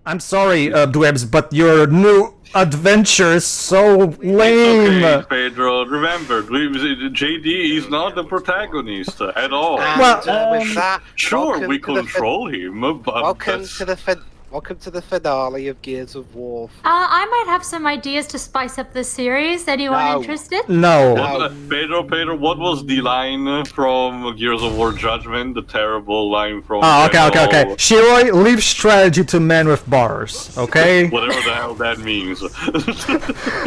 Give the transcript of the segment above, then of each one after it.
I'm sorry, Dwebs, but your new adventure is so lame. Okay, Pedro, remember, JD is not the protagonist at all. And with that, Sure, we welcome to the control him, but welcome to the welcome to the finale of Gears of War. I might have some ideas to spice up this series. Anyone No. interested? No. Pedro, what was the line from Gears of War Judgment? The terrible line from... Oh, okay. Shiroi, leave strategy to men with bars, okay? Whatever the hell that means.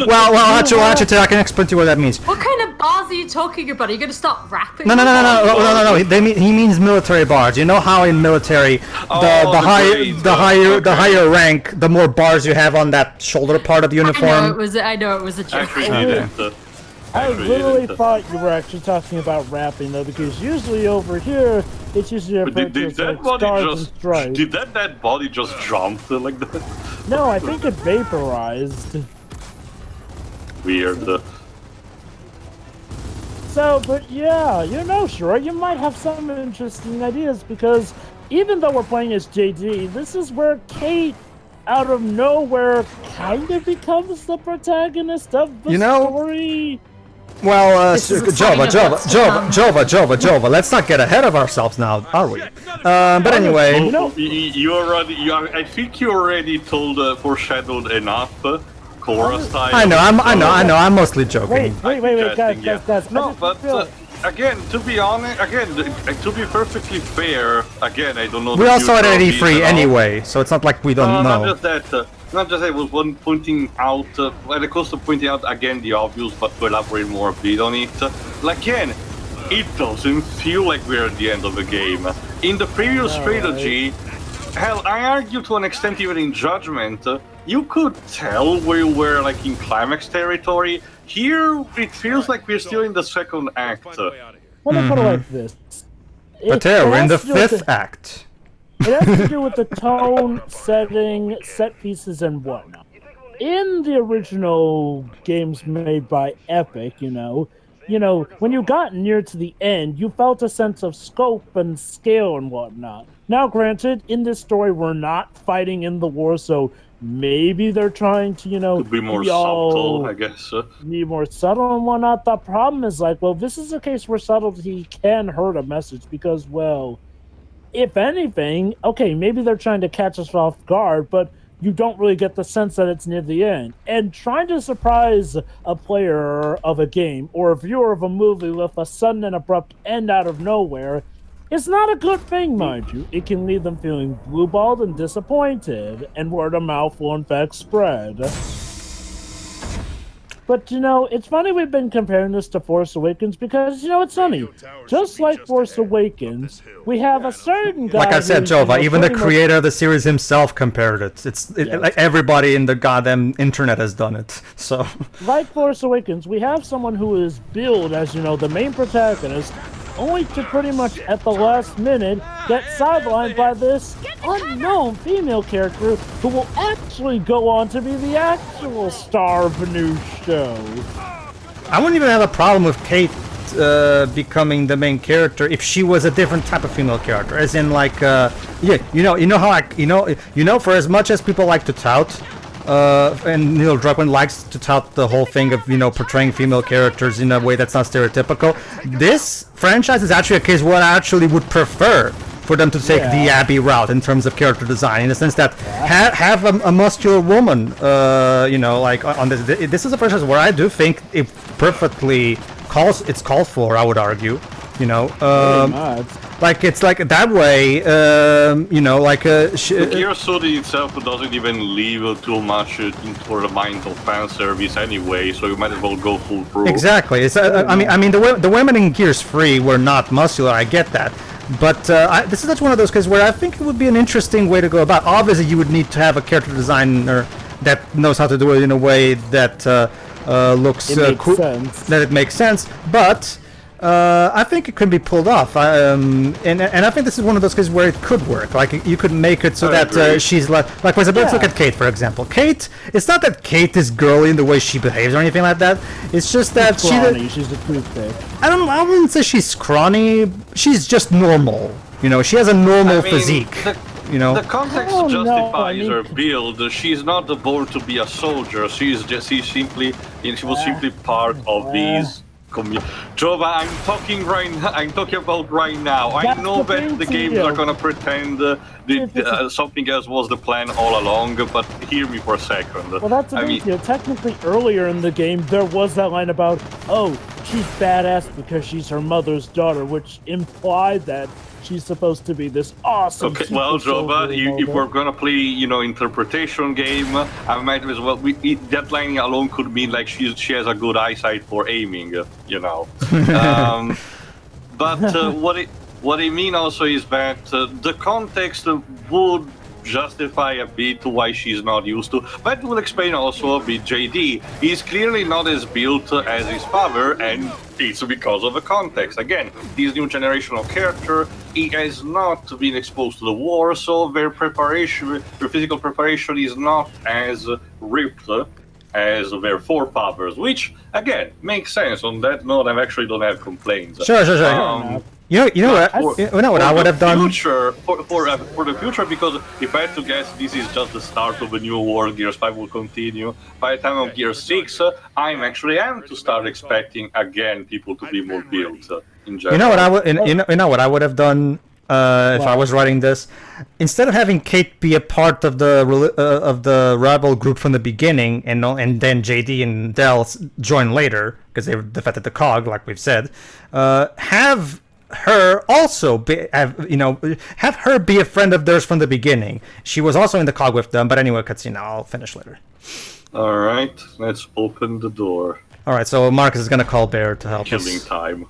well, actually, I can explain to you what that means. What kind of bars are you talking about? Are you going to start rapping? No. He means military bars. You know how in military, the higher rank, the more bars you have on that shoulder part of the uniform. I know it was a joke. Actually, didn't. I really thought you were actually talking about rapping though, because usually over here it's usually a Did that body just... Did that body just jump like that? No, I think it vaporized. Weird. So, but yeah, sure, you might have some interesting ideas, because even though we're playing as JD, this is where Kait, out of nowhere, kind of becomes the protagonist of the story. Well, Jova, let's not get ahead of ourselves now, are we? But anyway... I think you already foreshadowed enough. Chorus style. I know, I'm mostly joking. Wait, guys. No, but again, to be honest, to be perfectly fair, again, I don't know. We all saw it at E3 anyway, so it's not like we don't know. Not just that, I was pointing out, at the cost of pointing out again the obvious, but to elaborate more a bit on it. Again, it doesn't feel like we're at the end of the game. In the previous trilogy, hell, I argue to an extent even in Judgment, you could tell we were like in climax territory. Here, it feels like we're still in the second act. Let me put it like this. But we're in the fifth act. It has to do with the tone, setting, set pieces, and whatnot. In the original games made by Epic, when you got near to the end, you felt a sense of scope and scale and whatnot. Now, granted, in this story, we're not fighting in the war, so maybe they're trying to, Could be more subtle, I guess. Be more subtle and whatnot. The problem is, this is a case where subtlety can hurt a message because, if anything, okay, maybe they're trying to catch us off guard, but you don't really get the sense that it's near the end. And trying to surprise a player of a game or a viewer of a movie with a sudden and abrupt end out of nowhere is not a good thing, mind you. It can leave them feeling blue-balled and disappointed, and word of mouth will in fact spread. But, it's funny we've been comparing this to Force Awakens because, it's funny. Just like Force Awakens, we have a certain guy... Like I said, Jova, even the creator of the series himself compared it. Like everybody in the goddamn internet has done it, so... Like Force Awakens, we have someone who is billed as, the main protagonist, only to pretty much at the last minute get sidelined by this unknown female character who will actually go on to be the actual star of a new show. I wouldn't even have a problem with Kait becoming the main character if she was a different type of female character, as in like for as much as people like to tout and Neil Druckmann likes to tout the whole thing of portraying female characters in a way that's not stereotypical. This franchise is actually a case where I actually would prefer for them to take the Abby route in terms of character design, in the sense that have a muscular woman, on this. This is a franchise where I do think it perfectly it's called for. I would argue, like it's like that way, The Gear Study itself doesn't even leave too much for the mind of fan service anyway, so you might as well go full through. Exactly. It's I mean the women in Gears 3 were not muscular. I get that. But this is one of those cases where I think it would be an interesting way to go about. Obviously, you would need to have a character designer that knows how to do it in a way that looks cool, that it makes sense. But I think it could be pulled off. And I think this is one of those cases where it could work. Like you could make it so that she's let's look at Kait, for example. Kait, it's not that Kait is girly in the way she behaves or anything like that. It's just that she's a toothpick. I wouldn't say she's scrawny. She's just normal. She has a normal physique. you know. The context I don't know, justifies I mean- her build. She's not born to be a soldier. She was simply part of these. Jova, I'm talking about right now. I That's know the that thing the to games you. are gonna pretend something else was the plan all along, but hear me for a second. Well, that's the thing, too. Technically, earlier in the game, there was that line about, oh, she's badass because she's her mother's daughter, which implied that she's supposed to be this awesome. Okay, super well, soldier Jova, and all if that. we're gonna play, interpretation game, I might as well. That line alone could mean like she has a good eyesight for aiming, But what I mean also is that the context would justify a bit why she's not used to. That will explain also a bit JD. He's clearly not as built as his father, and it's because of the context. Again, this new generation of character, he has not been exposed to the war, so their physical preparation is not as ripped as their forefathers, which, again, makes sense. On that note, I actually don't have complaints. Sure. You know what I would have done. For the future, because if I had to guess, this is just the start of a new war. Gears 5 will continue. By the time of Gears 6, I am to start expecting again people to be more built in general. You know what I would. You know what I would have done if I was writing this. Instead of having Kait be a part of the rebel group from the beginning, and then JD and Del join later because they defected the COG, like we've said, have her also have her be a friend of theirs from the beginning. She was also in the COG with them, but anyway, cutscene. I'll finish later. All right, let's open the door. All right, so Marcus is gonna call Bear to help Killing us. time.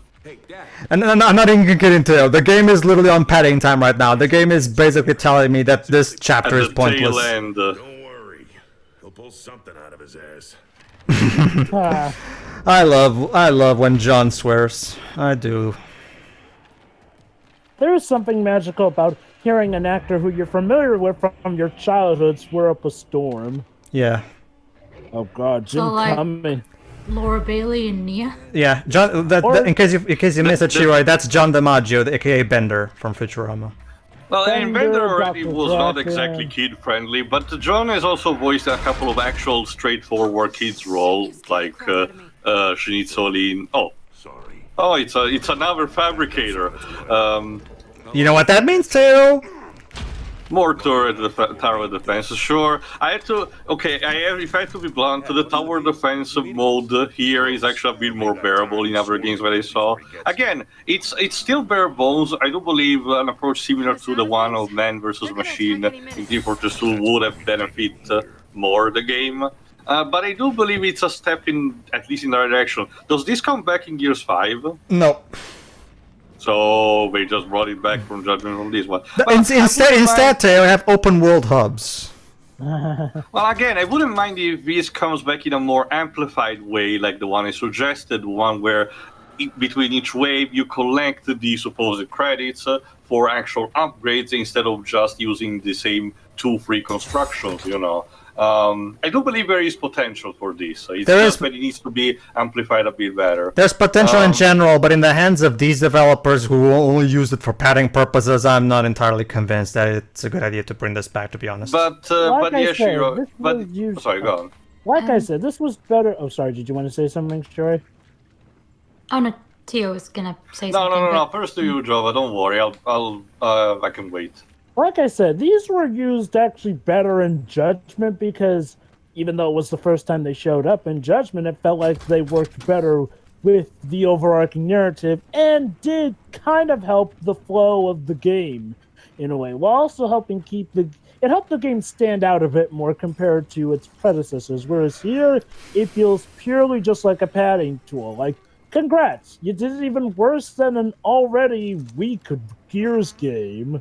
And I'm not even gonna get into it. The game is literally on padding time right now. The game is basically telling me that this chapter is pointless. Tail end, Don't worry, he'll pull something out of his ass. I love when John swears. I do. There is something magical about hearing an actor who you're familiar with from your childhood swear up a storm. Yeah. Oh God, Jim So, like- Cummings. Laura Bailey and Nia. Yeah, John. In case you missed it, Shiroi, that's John DiMaggio, aka Bender from Futurama. Well, Bender, Bender already Dr. was not Jack, exactly kid-friendly, but John has also voiced a couple of actual straightforward kids' roles, like Schnitzelin. Oh, it's another fabricator. You know what that means too? More tower defense, sure. If I had to be blunt, the tower defense mode here is actually a bit more bearable in other games where I saw. Again, it's still bare bones. I do believe an approach similar to the one of man versus machine in Team Fortress 2 would have benefited more the game. But I do believe it's a step at least in the right direction. Does this come back in Gears 5? No. So they just brought it back from Judgment on this one. Instead, Teo, we have open world hubs. Well, again, I wouldn't mind if this comes back in a more amplified way, like the one I suggested, one where between each wave you collect the supposed credits for actual upgrades instead of just using the same 2 free constructions, I do believe there is potential for this. It's just that it needs to be amplified a bit better. There's potential in general, but in the hands of these developers who only use it for padding purposes, I'm not entirely convinced that it's a good idea to bring this back, to be honest. Sorry, go on. Like I said, this was better. Oh, sorry. Did you want to say something, Joy? Oh no, Tio was gonna say something. No. First to you, Jova. Don't worry. I can wait. Like I said, these were used actually better in Judgment because even though it was the first time they showed up in Judgment, it felt like they worked better with the overarching narrative and did kind of help the flow of the game in a way, while also helping it helped the game stand out a bit more compared to its predecessors, whereas here it feels purely just like a padding tool. Like, congrats, you did it even worse than an already weak Gears game.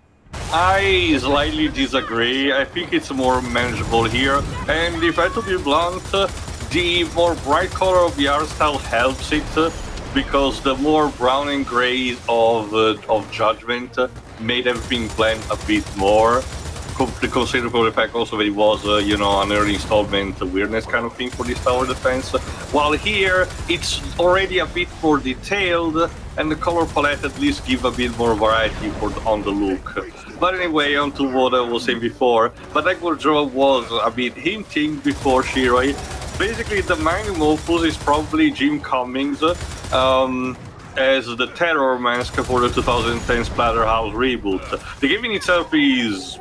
I slightly disagree. I think it's more manageable here. And if I have to be blunt, the more bright color of the art style helps it, because the more brown and gray of Judgment made everything blend a bit more. Considering the fact also that it was, an early installment weirdness kind of thing for this tower defense. While here, it's already a bit more detailed, and the color palette at least give a bit more variety on the look. But anyway, on to what I was saying before, but like what Joe was a bit hinting before, Shiroi, basically the magnum opus is probably Jim Cummings as the terror mask for the 2010 Splatterhouse reboot. The game in itself is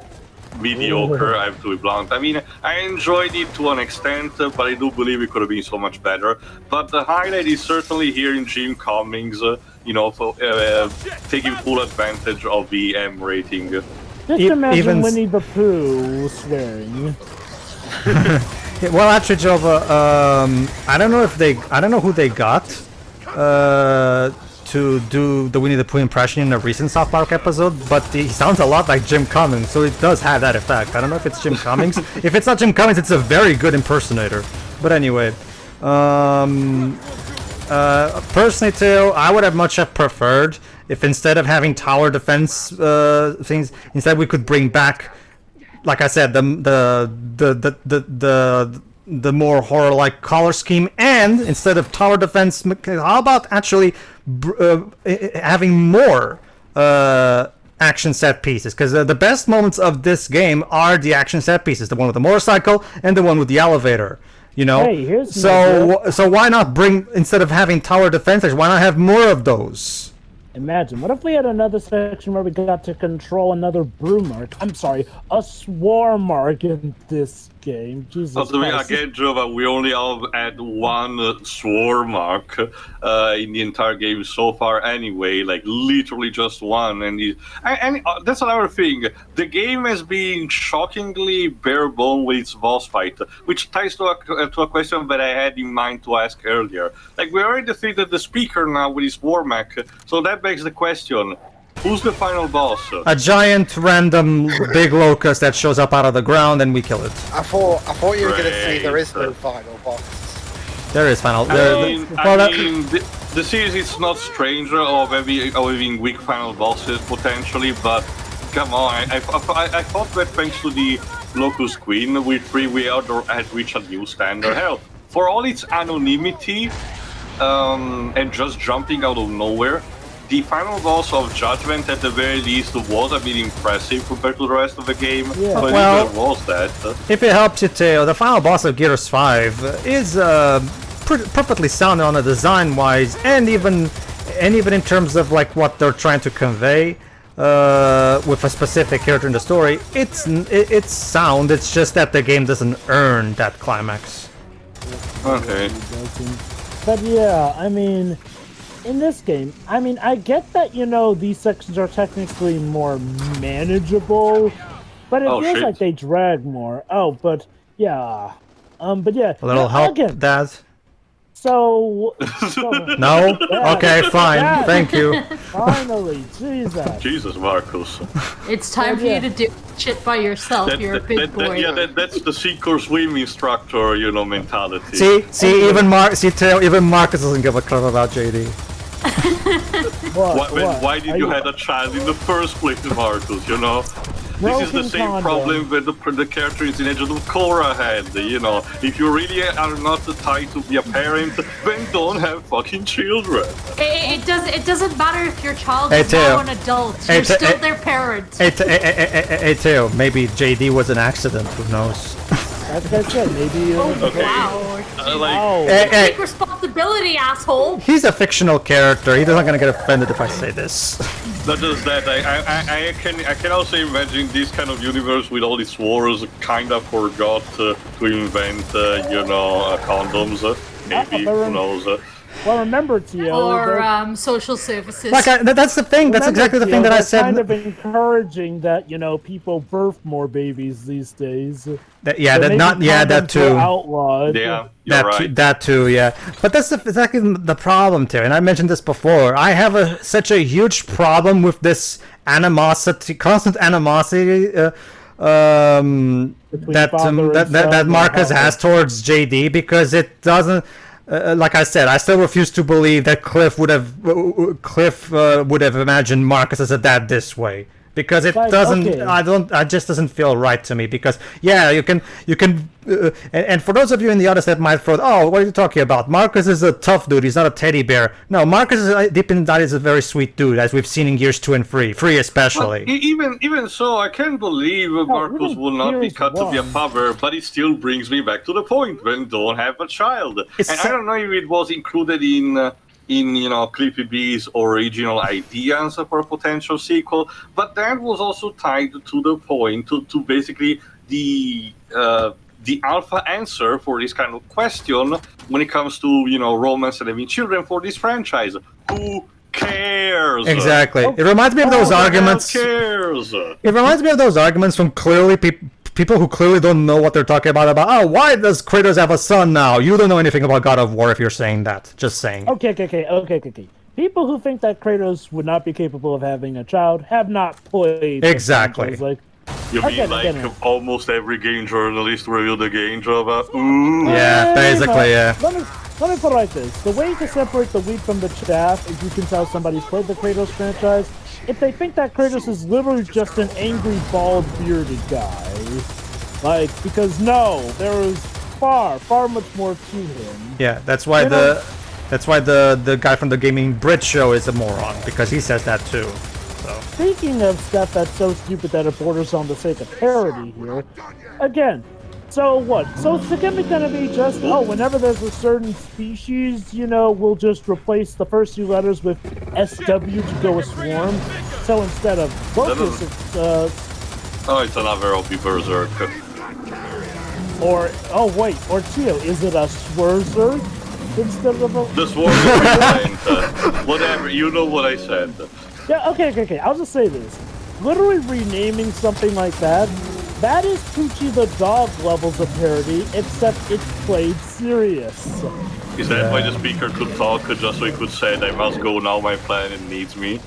mediocre, I have to be blunt. I mean, I enjoyed it to an extent, but I do believe it could have been so much better. But the highlight is certainly hearing Jim Cummings, for taking full advantage of the M rating. Just imagine even Winnie the Pooh swearing. Well, actually, Jova, I don't know who they got to do the Winnie the Pooh impression in a recent South Park episode, but he sounds a lot like Jim Cummings, so it does have that effect. I don't know if it's Jim Cummings. If it's not Jim Cummings, it's a very good impersonator. But anyway, personally, too, I would have much have preferred if instead of having tower defense things, instead we could bring back, like I said, the more horror-like color scheme, and instead of tower defense, how about actually having more action set pieces? Because the best moments of this game are the action set pieces, the one with the motorcycle and the one with the elevator. Hey, here's so why not bring, instead of having tower defenses, why not have more of those? Imagine, what if we had another section where we got to control another brew mark? I'm sorry, a swarm mark in this game. Jesus Christ. Again, Jova, we only have had one swarm mark in the entire game so far anyway, like literally just one. And that's another thing. The game has been shockingly bare bone with its boss fight, which ties to a question that I had in mind to ask earlier. Like, we already defeated the speaker now with his war mech, so that begs the question. Who's the final boss? A giant random big locust that shows up out of the ground and we kill it. I thought you were going to say there is no final boss. There is final. The series is not stranger of having weak final bosses potentially, but come on, I thought that thanks to the Locust Queen with Free We had reached a new standard. Hell, for all its anonymity and just jumping out of nowhere, the final boss of Judgment at the very least was a bit impressive compared to the rest of the game. Yeah. But Well, it was that. If it helps you, Teo, the final boss of Gears 5 is perfectly sound on the design-wise, and even in terms of like what they're trying to convey with a specific character in the story. It's sound. It's just that the game doesn't earn that climax. Okay. But yeah, I mean, in this game, I mean, I get that, these sections are technically more manageable, but it feels like they drag more. Oh, but yeah. A little help, again, Dad? So No? Yeah. Okay, fine. Yeah. Thank you. Finally, Jesus. Jesus, Marcus. It's time for you to do shit by yourself. You're a big boy. That's the sink or swim instructor, mentality. See, even Marcus doesn't give a crap about JD. Why did you have a child in the first place, Marcus? This is the same problem that the characters in Age of Korra had. If you really are not tied to be a parent, then don't have fucking children. It doesn't matter if your child is now an adult. You're still their parent. Hey, Teo, maybe JD was an accident. Who knows? Like I said, maybe. Okay. Wow. Take responsibility, asshole. He's a fictional character. He's not gonna get offended if I say this. Not just that, I can also imagine this kind of universe with all these wars kinda forgot to invent, condoms. Maybe, who knows. Well, remember, Teo. Or social services. That's the thing. That's exactly the thing that I said. Kind of encouraging that people birth more babies these days. That too. Outlawed. Yeah, you're right. That too, yeah. But that's exactly the problem, too. And I mentioned this before. I have such a huge problem with this constant animosity that Marcus has towards JD, because it doesn't. Like I said, I still refuse to believe that Cliff would have imagined Marcus as a dad this way. because it Like, doesn't. okay. It just doesn't feel right to me. Because yeah, you can. And for those of you in the others that might throw, oh, what are you talking about? Marcus is a tough dude. He's not a teddy bear. No, Marcus is deep inside is a very sweet dude, as we've seen in Gears 2 and 3. 3 especially. Even so, I can't believe Marcus will not be cut to be a father, but it still brings me back to the point when don't have a child. And I don't know if it was included in Clippy B's original ideas for a potential sequel, but that was also tied to the point to basically the alpha answer for this kind of question when it comes to romance and having children for this franchise. Who cares? Exactly. It reminds me of those arguments. Who cares? It reminds me of those arguments from people who clearly don't know what they're talking about, oh, why does Kratos have a son now? You don't know anything about God of War if you're saying that. Just saying. Okay. People who think that Kratos would not be capable of having a child have not played. Exactly. Like, You mean almost every game journalist reviewed the game Java? Ooh. Yeah, basically, yeah. Let me put it like this. The way to separate the wheat from the chaff is you can tell somebody's played the Kratos franchise if they think that Kratos is literally just an angry, bald, bearded guy. Like, because no, there is far much more to him. Yeah, that's why the guy from the Gaming Brit show is a moron, because he says that too. So. Speaking of stuff that's so stupid that it borders on the sake of parody here, again, so what? So it's gonna be just, whenever there's a certain species, we'll just replace the first two letters with SW to go with swarm. So instead of locust, it's it's another OP Berserk. Or Tio, is it a Swerzer instead of a... The Swarm is fine. Whatever, you know what I said. Yeah, okay. I'll just say this. Literally renaming something like that is Poochie the Dog levels of parody, except it's played serious. Is that why the speaker could talk, just so he could say, I must go now, my planet needs me?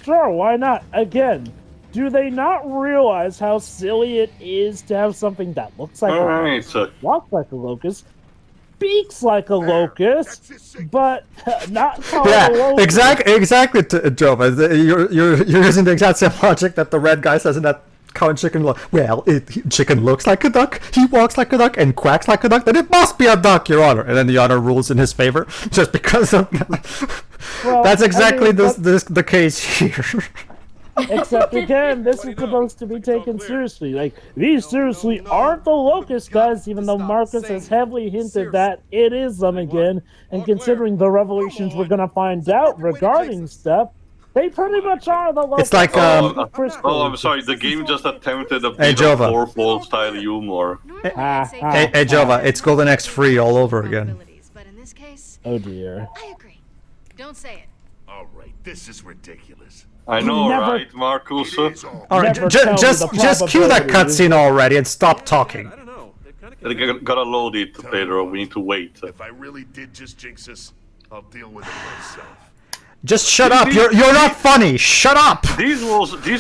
Sure, why not? Again, do they not realize how silly it is to have something that looks like walks like a locust, speaks like a locust, but not called a locust? Exactly, Jova. You're using the exact same logic that the red guy says in that Cow and Chicken. Chicken looks like a duck, he walks like a duck, and quacks like a duck, then it must be a duck, Your Honor. And then the honor rules in his favor, just because of... That's exactly the case here. Except again, this is supposed to be taken seriously. Like, these seriously aren't the locust guys, even though Marcus has heavily hinted that it is them again. And considering the revelations we're gonna find out regarding stuff, they pretty much are the locust. It's like I'm sorry. The game just attempted a bit of four-fold style humor. Hey Jova, it's Golden Axe free all over again. Oh dear. I agree. Don't say it. All right, this is ridiculous. I know, right, Marcus? Alright, just cue that cutscene already and stop talking. I don't know. Gotta load it, Pedro. We need to wait. If I really did just jinx us, I'll deal with it myself. Just shut up. You're not funny. Shut up. This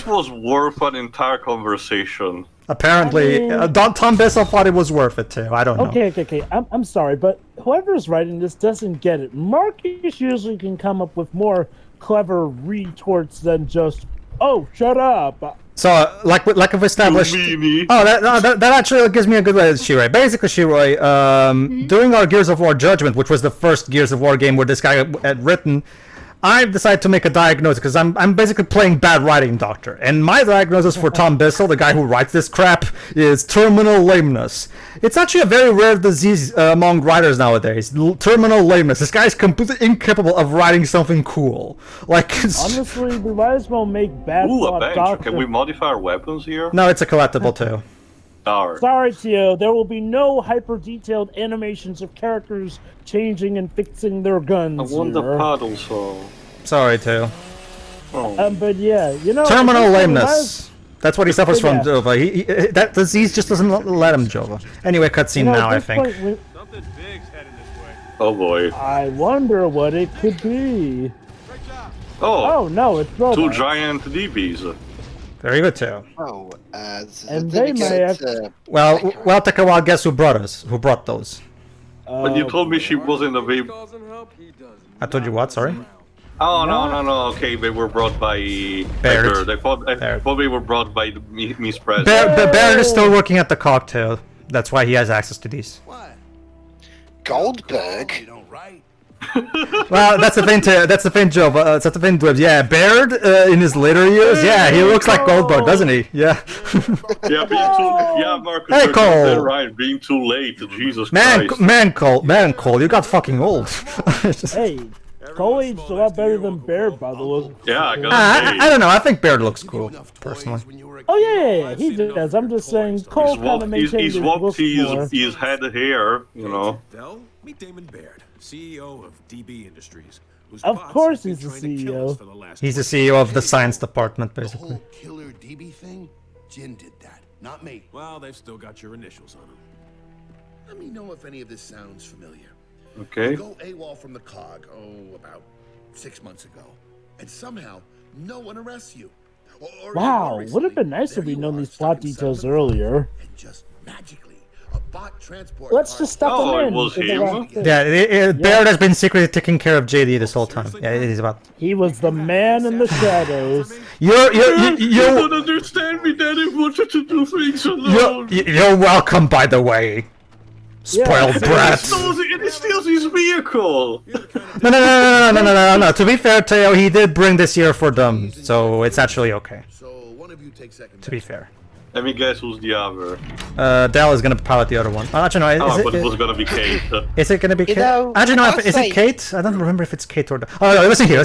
was worth an entire conversation. Apparently, Tom Bissell thought it was worth it too. I don't know. Okay. I'm sorry, but whoever's writing this doesn't get it. Marcus usually can come up with more clever retorts than just, "Oh, shut up." So, like we've established. That actually gives me a good way to Shiroi. Basically, Shiroi, during our Gears of War Judgment, which was the first Gears of War game where this guy had written, I decided to make a diagnosis because I'm basically playing bad writing doctor, and my diagnosis for Tom Bissell, the guy who writes this crap, is terminal lameness. It's actually a very rare disease among writers nowadays. Terminal lameness. This guy is completely incapable of writing something cool. Like, honestly, we might as well make bad a bench. doctor. Can we modify our weapons here? No, it's a collectible too. Sorry, Tio. There will be no hyper-detailed animations of characters changing and fixing their guns. I want the paddle, so... Sorry, Tio. But yeah, terminal lameness. That's what he suffers from, Jova. That disease just doesn't let him, Jova. Anyway, cutscene now, I think. Something big's heading this way. Oh boy. I wonder what it could be. Oh no, it's robots. Two giant DeeBees. Very good, Tio. And they may have... Well, take a while. Guess who brought those? But you told me she wasn't available. I told you what? Sorry. Oh no! Okay, they were brought by Baird. I thought they were brought by the Miss President. Baird is still working at the cocktail. That's why he has access to these. Goldberg? Well, that's the thing, that's the thing, Joe. That's the thing, Dwebs. Yeah, Baird in his later years, yeah, he looks like Goldberg, doesn't he? Yeah. Marcus. Hey, Cole. Right, being too late. Jesus Man, Christ. Cole, you got fucking old. Hey, Cole aged a lot better than Baird, by the look. Yeah, I I don't know. I think Baird looks cool, personally. Oh yeah, he does. I'm just saying, Cole kind of maintains his look more. He's had hair, you know. Del, meet Damon Baird, CEO of DB Industries. Of course he's the CEO. He's the CEO of the science department, basically. The whole killer DB thing? Jin did that, not me. Well, they've still got your initials on them. Let me know if any of this sounds familiar. Okay. You go AWOL from the COG, about 6 months ago, and somehow no one arrests you. Or Wow, would have been nice if we'd known these plot details earlier. And just magically, a bot transport. Let's just stuff him in. It was him. Yeah, Baird has been secretly taking care of JD this whole time. Yeah, it is about. He was the man in the shadows. You don't understand me, Daddy wanted to do things alone. You're welcome, by the way. Spoiled brat. It steals his vehicle. No. To be fair, Teo, he did bring this year for them, so it's actually okay. So one of you take second. To be fair. Let me guess who's the other. Dal is gonna pilot the other one. Actually, no. But it was gonna be Kate. Is it gonna be Kate? know, Actually, no. I'll Is say- it Kate? I don't remember if it's Kate or. Oh, no, listen here.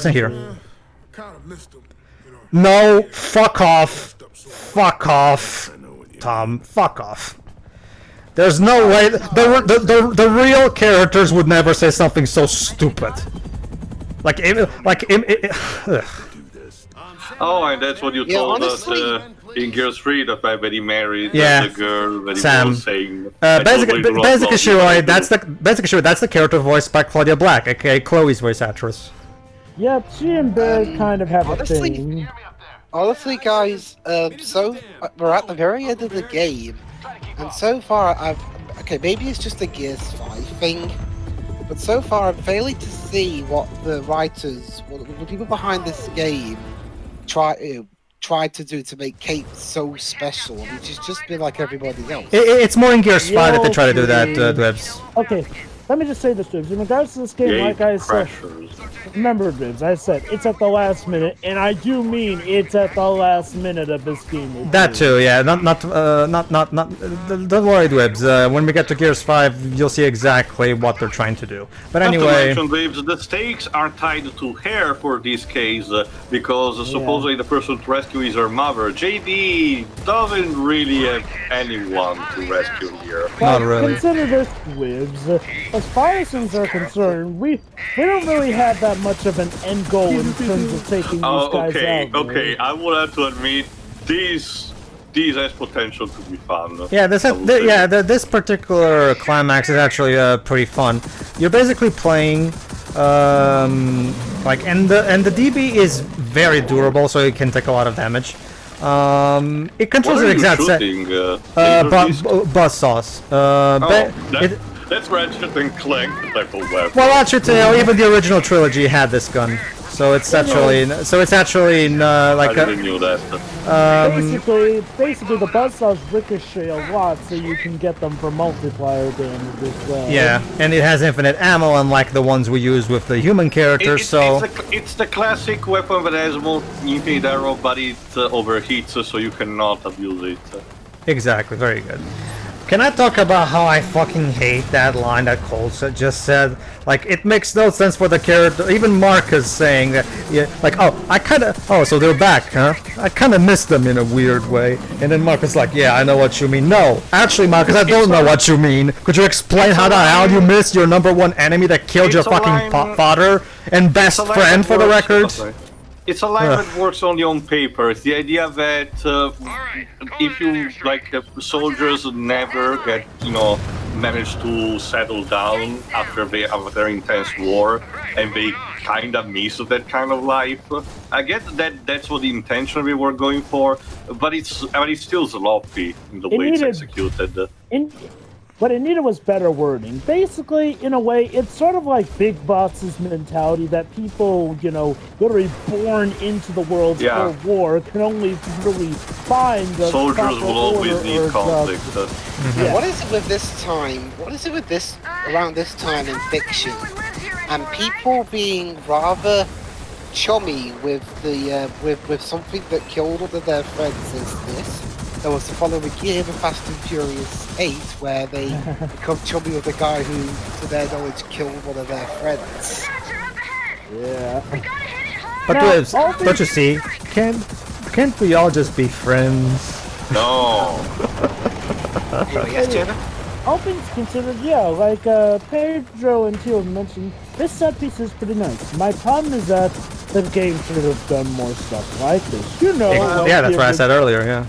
Kind of missed him, you know. No, fuck off. Fuck off, Tom. Fuck off. There's no way the real characters would never say something so stupid. Oh, and that's what you told honestly, us in Gears 3, the fact that he married Yeah. the girl that he Sam. was saying. Basically, Shiroi, that's the character voiced by Claudia Black, aka Chloe's voice actress. Yep, she and Baird kind of have a honestly- thing. Honestly, guys, we're at the very end of the game, and so far okay, maybe it's just a Gears 5 thing, but so far I'm failing to see what the writers, what the people behind this game, tried to do to make Kate so special, which has just been like everybody else. It's more in Gears 5 that they try to do that, Dwebs. Okay, let me just say this, Dibs. In regards to this game, like I said, remember, Dibs, I said it's at the last minute, and I do mean it's at the last minute of this game. That too, yeah. Don't worry, Dwebs. When we get to Gears 5, you'll see exactly what they're trying to do. But anyway, Not to mention, Babes, the stakes are tied to hair for this case because supposedly the person to rescue is her mother. JD doesn't really have anyone to rescue here. not really. Consider this, Dibs. As far as things are concerned, we don't really have that much of an end goal in terms of taking these guys out. Okay. I will have to admit, these has potential to be fun. Yeah, this particular climax is actually pretty fun. You're basically playing, and the DB is very durable, so it can take a lot of damage. It controls the exact same. Buzz sauce. That's Ratchet and Clank type of weapon. Well, actually, even the original trilogy had this gun, so it's actually like I didn't know that. Basically, the buzzsaws ricochet a lot, so you can get them for multiplier damage as well. Yeah, and it has infinite ammo, unlike the ones we use with the human characters. It's the classic weapon that has more infinite arrow, but it overheats, so you cannot abuse it. Exactly, very good. Can I talk about how I fucking hate that line that Cole just said? Like, it makes no sense for the character. Even Marcus saying that, so they're back, huh? I kind of missed them in a weird way. And then Marcus like, yeah, I know what you mean. No, actually, Marcus, I don't know what you mean. Could you explain how the hell you missed your #1 enemy that killed your fucking father and best friend, for the record? It's a line that works only on paper. It's the idea that if you, soldiers never get, manage to settle down after their intense war, and they kind of miss that kind of life. I get that that's what the intention we were going for, but it's still sloppy in the way it's executed. What it needed was better wording. Basically, in a way, it's sort of like Big Boss's mentality that people, you know, literally born into the world for war can only really find the soldiers will always need conflict. Yeah. What is it with this time? What is it with this around this time in fiction, and people being rather chummy with the with something that killed one of their friends? Is this? There was the following year, the Fast and Furious 8, where they become chummy with the guy who, to their knowledge, killed one of their friends. Yeah. But don't you see? Can't we all just be friends? No. Yes, Jenna? All things considered, yeah, like Pedro and Teal mentioned, this set piece is pretty nice. My problem is that the game should have done more stuff like this. You know. Yeah, that's what I said earlier. Yeah.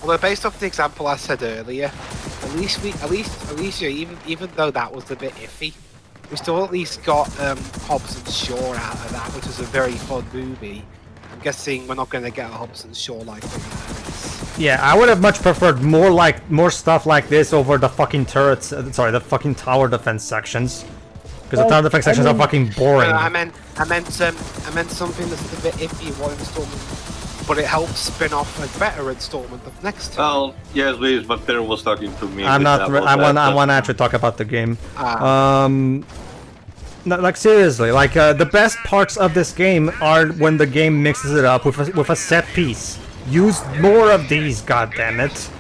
Well, based off the example I said earlier, at least yeah, even though that was a bit iffy, we still at least got Hobbs and Shaw out of that, which was a very fun movie. I'm guessing we're not going to get a Hobbs and Shaw like this. Yeah, I would have much preferred more stuff like this over the fucking turrets. Sorry, the fucking tower defense sections. Because the tower defense sections are fucking boring. I meant something that's a bit iffy in one installment. But it helps spin off a better installment of next time. Well, yes, please, but Pedro was talking to me. I'm not. I want to actually talk about the game. No, like seriously, like the best parts of this game are when the game mixes it up with a set piece. Use more of these, goddammit.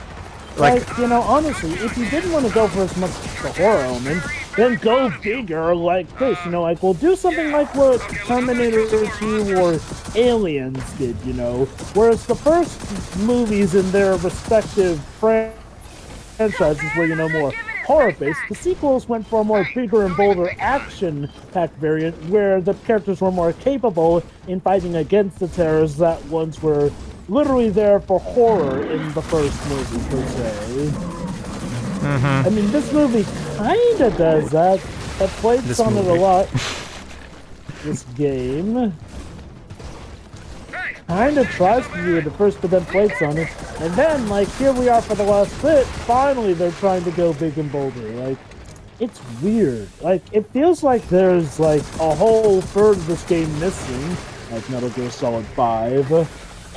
Like, you know, honestly, if you didn't want to go for as much the horror element, then go bigger like this, you know, like, we'll do something like what Terminator 2 or Aliens did, you know, whereas the first movies in their respective franchises were, you know, more horror-based, the sequels went for a more bigger and bolder action-packed variant where the characters were more capable in fighting against the terrorists that once were literally there for horror in the first movie, per se. I mean, this movie kinda does that. I played on it a lot. This game kinda tries to do it at first, but then plates on it. And then, like, here we are for the last bit. Finally, they're trying to go big and bolder. Like, it's weird. Like, it feels like there's, like, a whole third of this game missing. Like Metal Gear Solid 5.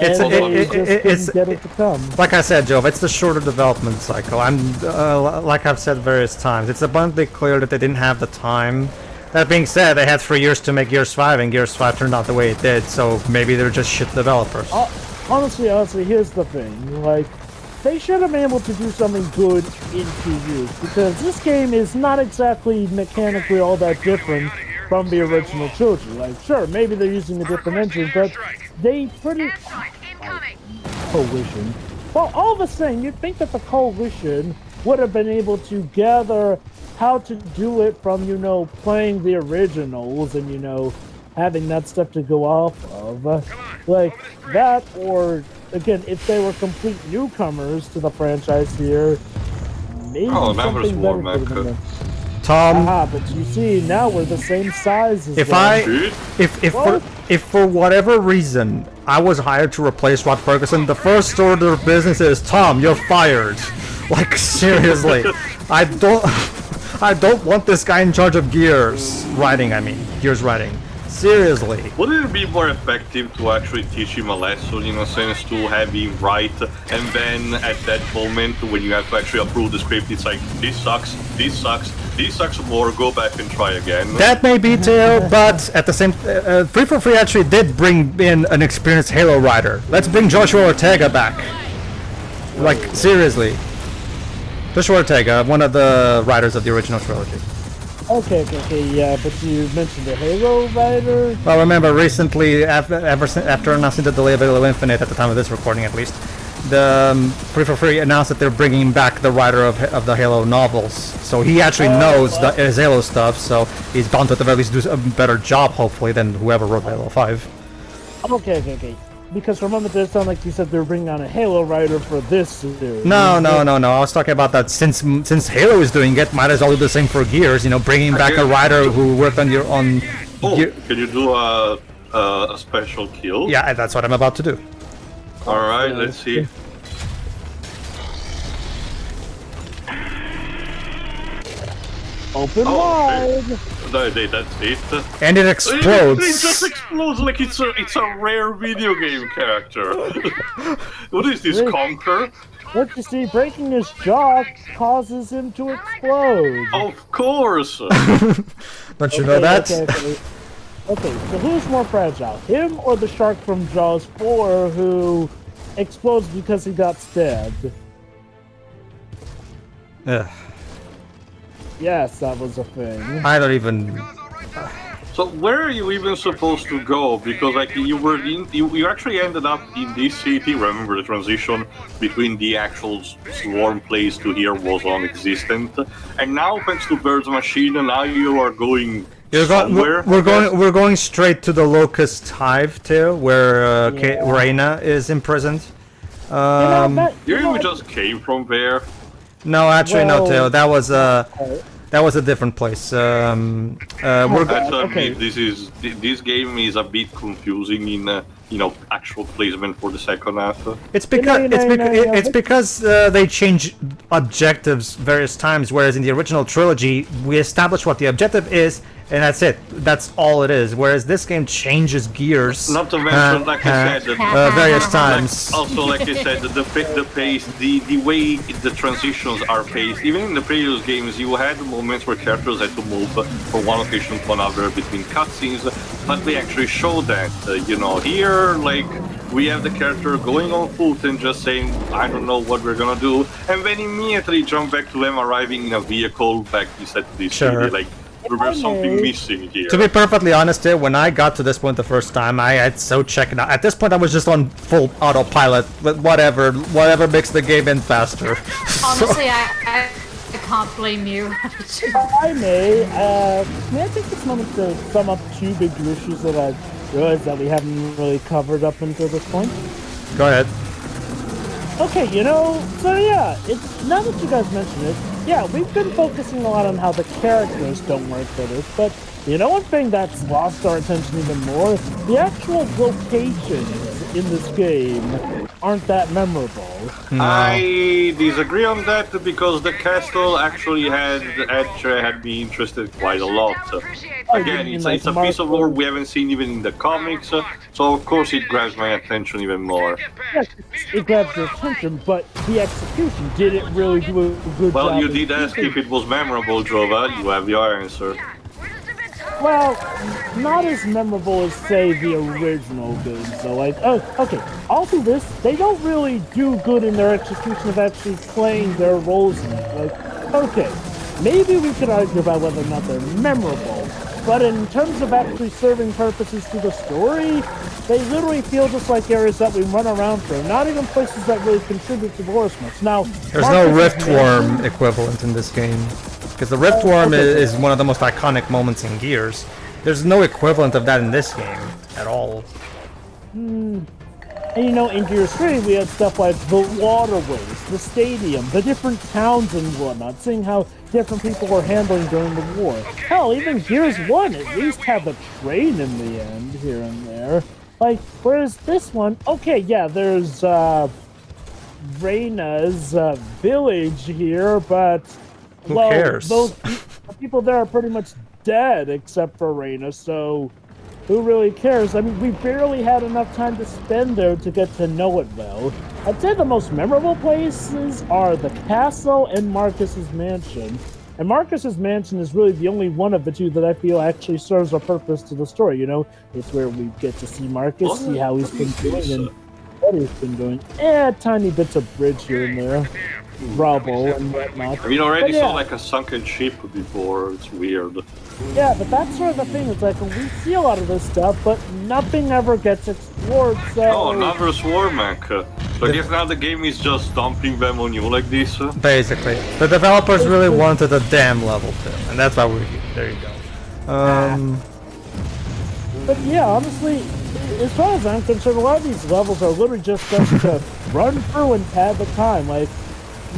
It's get it to come. Like I said, Joe, it's the shorter development cycle. Like I've said various times, it's abundantly clear that they didn't have the time. That being said, they had 3 years to make Gears 5, and Gears 5 turned out the way it did, so maybe they're just shit developers. Honestly, here's the thing. Like, they should have been able to do something good in 2 years, because this game is not exactly mechanically all that different from the original trilogy. Like, sure, maybe they're using a different engine, but they pretty... Coalition. Well, all of a sudden, you'd think that the Coalition would have been able to gather how to do it from, you know, playing the originals and, you know, having that stuff to go off of. Like, that, or, again, if they were complete newcomers to the franchise here, maybe something better could have been done. Tom, but you see, now we're the same size as if for whatever reason I was hired to replace Rod Ferguson, the first order of business is, Tom, you're fired. Like, seriously, I don't want this guy in charge of Gears writing. Gears writing. Seriously. Wouldn't it be more effective to actually teach him a lesson, in a sense, to have him write, and then at that moment when you have to actually approve the script, it's like, this sucks more, go back and try again. That may be true, but at the same 343 actually did bring in an experienced Halo writer. Let's bring Joshua Ortega back. Like, seriously. Joshua Ortega, one of the writers of the original trilogy. Okay, yeah, but you mentioned the Halo writer? Well, remember, recently, after announcing the delay of Halo Infinite, at the time of this recording at least, the 343 announced that they're bringing back the writer of the Halo novels. So he actually knows his Halo stuff, so he's bound to at the very least do a better job, hopefully, than whoever wrote Halo 5. Okay. Because for a moment there it sounded like you said they were bringing on a Halo writer for this series. No. I was talking about that since Halo is doing it, might as well do the same for Gears. You know, bringing back a writer who worked on Can you do a special kill? Yeah, that's what I'm about to do. All right, let's see. Open Oh, wide. That's it. And it explodes. It just explodes like it's a rare video game character. What is this, Conquer? What you see, breaking his jaw causes him to explode. Of course. Don't you know that? Okay, so who's more fragile, him or the shark from Jaws 4 who explodes because he got stabbed? Ugh. Yes, that was a thing. I don't even. So where are you even supposed to go? Because like you actually ended up in this city. Remember the transition between the actual swarm place to here was non-existent, and now thanks to Bird's machine, now you are going. We're going straight to the Locust Hive too, where Reina is imprisoned. You just came from there. No, actually, no, Theo. That was a different place. This game is a bit confusing in actual placement for the second half. It's because they change objectives various times, whereas in the original trilogy we establish what the objective is, and that's it. That's all it is. Whereas this game changes gears. Not to mention, like I said, various times. Also, like I said, the pace, the way the transitions are paced. Even in the previous games, you had moments where characters had to move from one location to another between cutscenes, but they actually show that. Here, like, we have the character going on foot and just saying, I don't know what we're gonna do, and then immediately jump back to them arriving in a vehicle back to this city. Like, there's something missing here. To be perfectly honest here, when I got to this point the first time, I had so checked out. At this point I was just on full autopilot, but whatever makes the game end faster. Honestly, I can't blame you. May I take this moment to sum up two big issues that I've realized that we haven't really covered up until this point? Go ahead. Okay, so yeah, it's now that you guys mention it, yeah, we've been focusing a lot on how the characters don't work for this, but one thing that's lost our attention even more, the actual locations in this game aren't that memorable. No. I disagree on that because the castle actually had me interested quite a lot. Again, it's a piece of lore we haven't seen even in the comics, so of course it grabs my attention even more. Yes, it grabs your attention, but the execution didn't really do a good job. Well, you did ask if it was memorable, Jova. You have your answer. Well, not as memorable as, say, the original games, though. Like, okay, all through this, they don't really do good in their execution of actually playing their roles in it. Like, okay, maybe we could argue about whether or not they're memorable, but in terms of actually serving purposes to the story, they literally feel just like areas that we run around through, not even places that really contribute to the lore much. Now, there's no Riftworm equivalent in this game. Because the Riftworm is one of the most iconic moments in Gears. There's no equivalent of that in this game at all. And in Gears 3 we had stuff like the waterways, the stadium, the different towns and whatnot, seeing how different people were handling during the war. Hell, even Gears 1 at least had the train in the end here and there. Like, whereas this one, okay, yeah, there's Reina's village here, but who cares? Those people there are pretty much dead except for Reina, so who really cares? I mean, we barely had enough time to spend there to get to know it well. I'd say the most memorable places are the castle and Marcus's mansion. And Marcus's mansion is really the only one of the two that I feel actually serves a purpose to the story, It's where we get to see Marcus, see how he's been doing and what he's been doing. Tiny bits of bridge here and there. Rubble and whatnot. I mean, already saw like a sunken ship before. It's weird. Yeah, but that's sort of the thing. It's like we see a lot of this stuff, but nothing ever gets explored. So oh, another swarm mech. So I guess now the game is just dumping them on you like this. Basically, the developers really wanted a damn level too, and that's why we're here. There you go. But yeah, honestly, as far as I'm concerned, a lot of these levels are literally just to run through and pad the time. Like.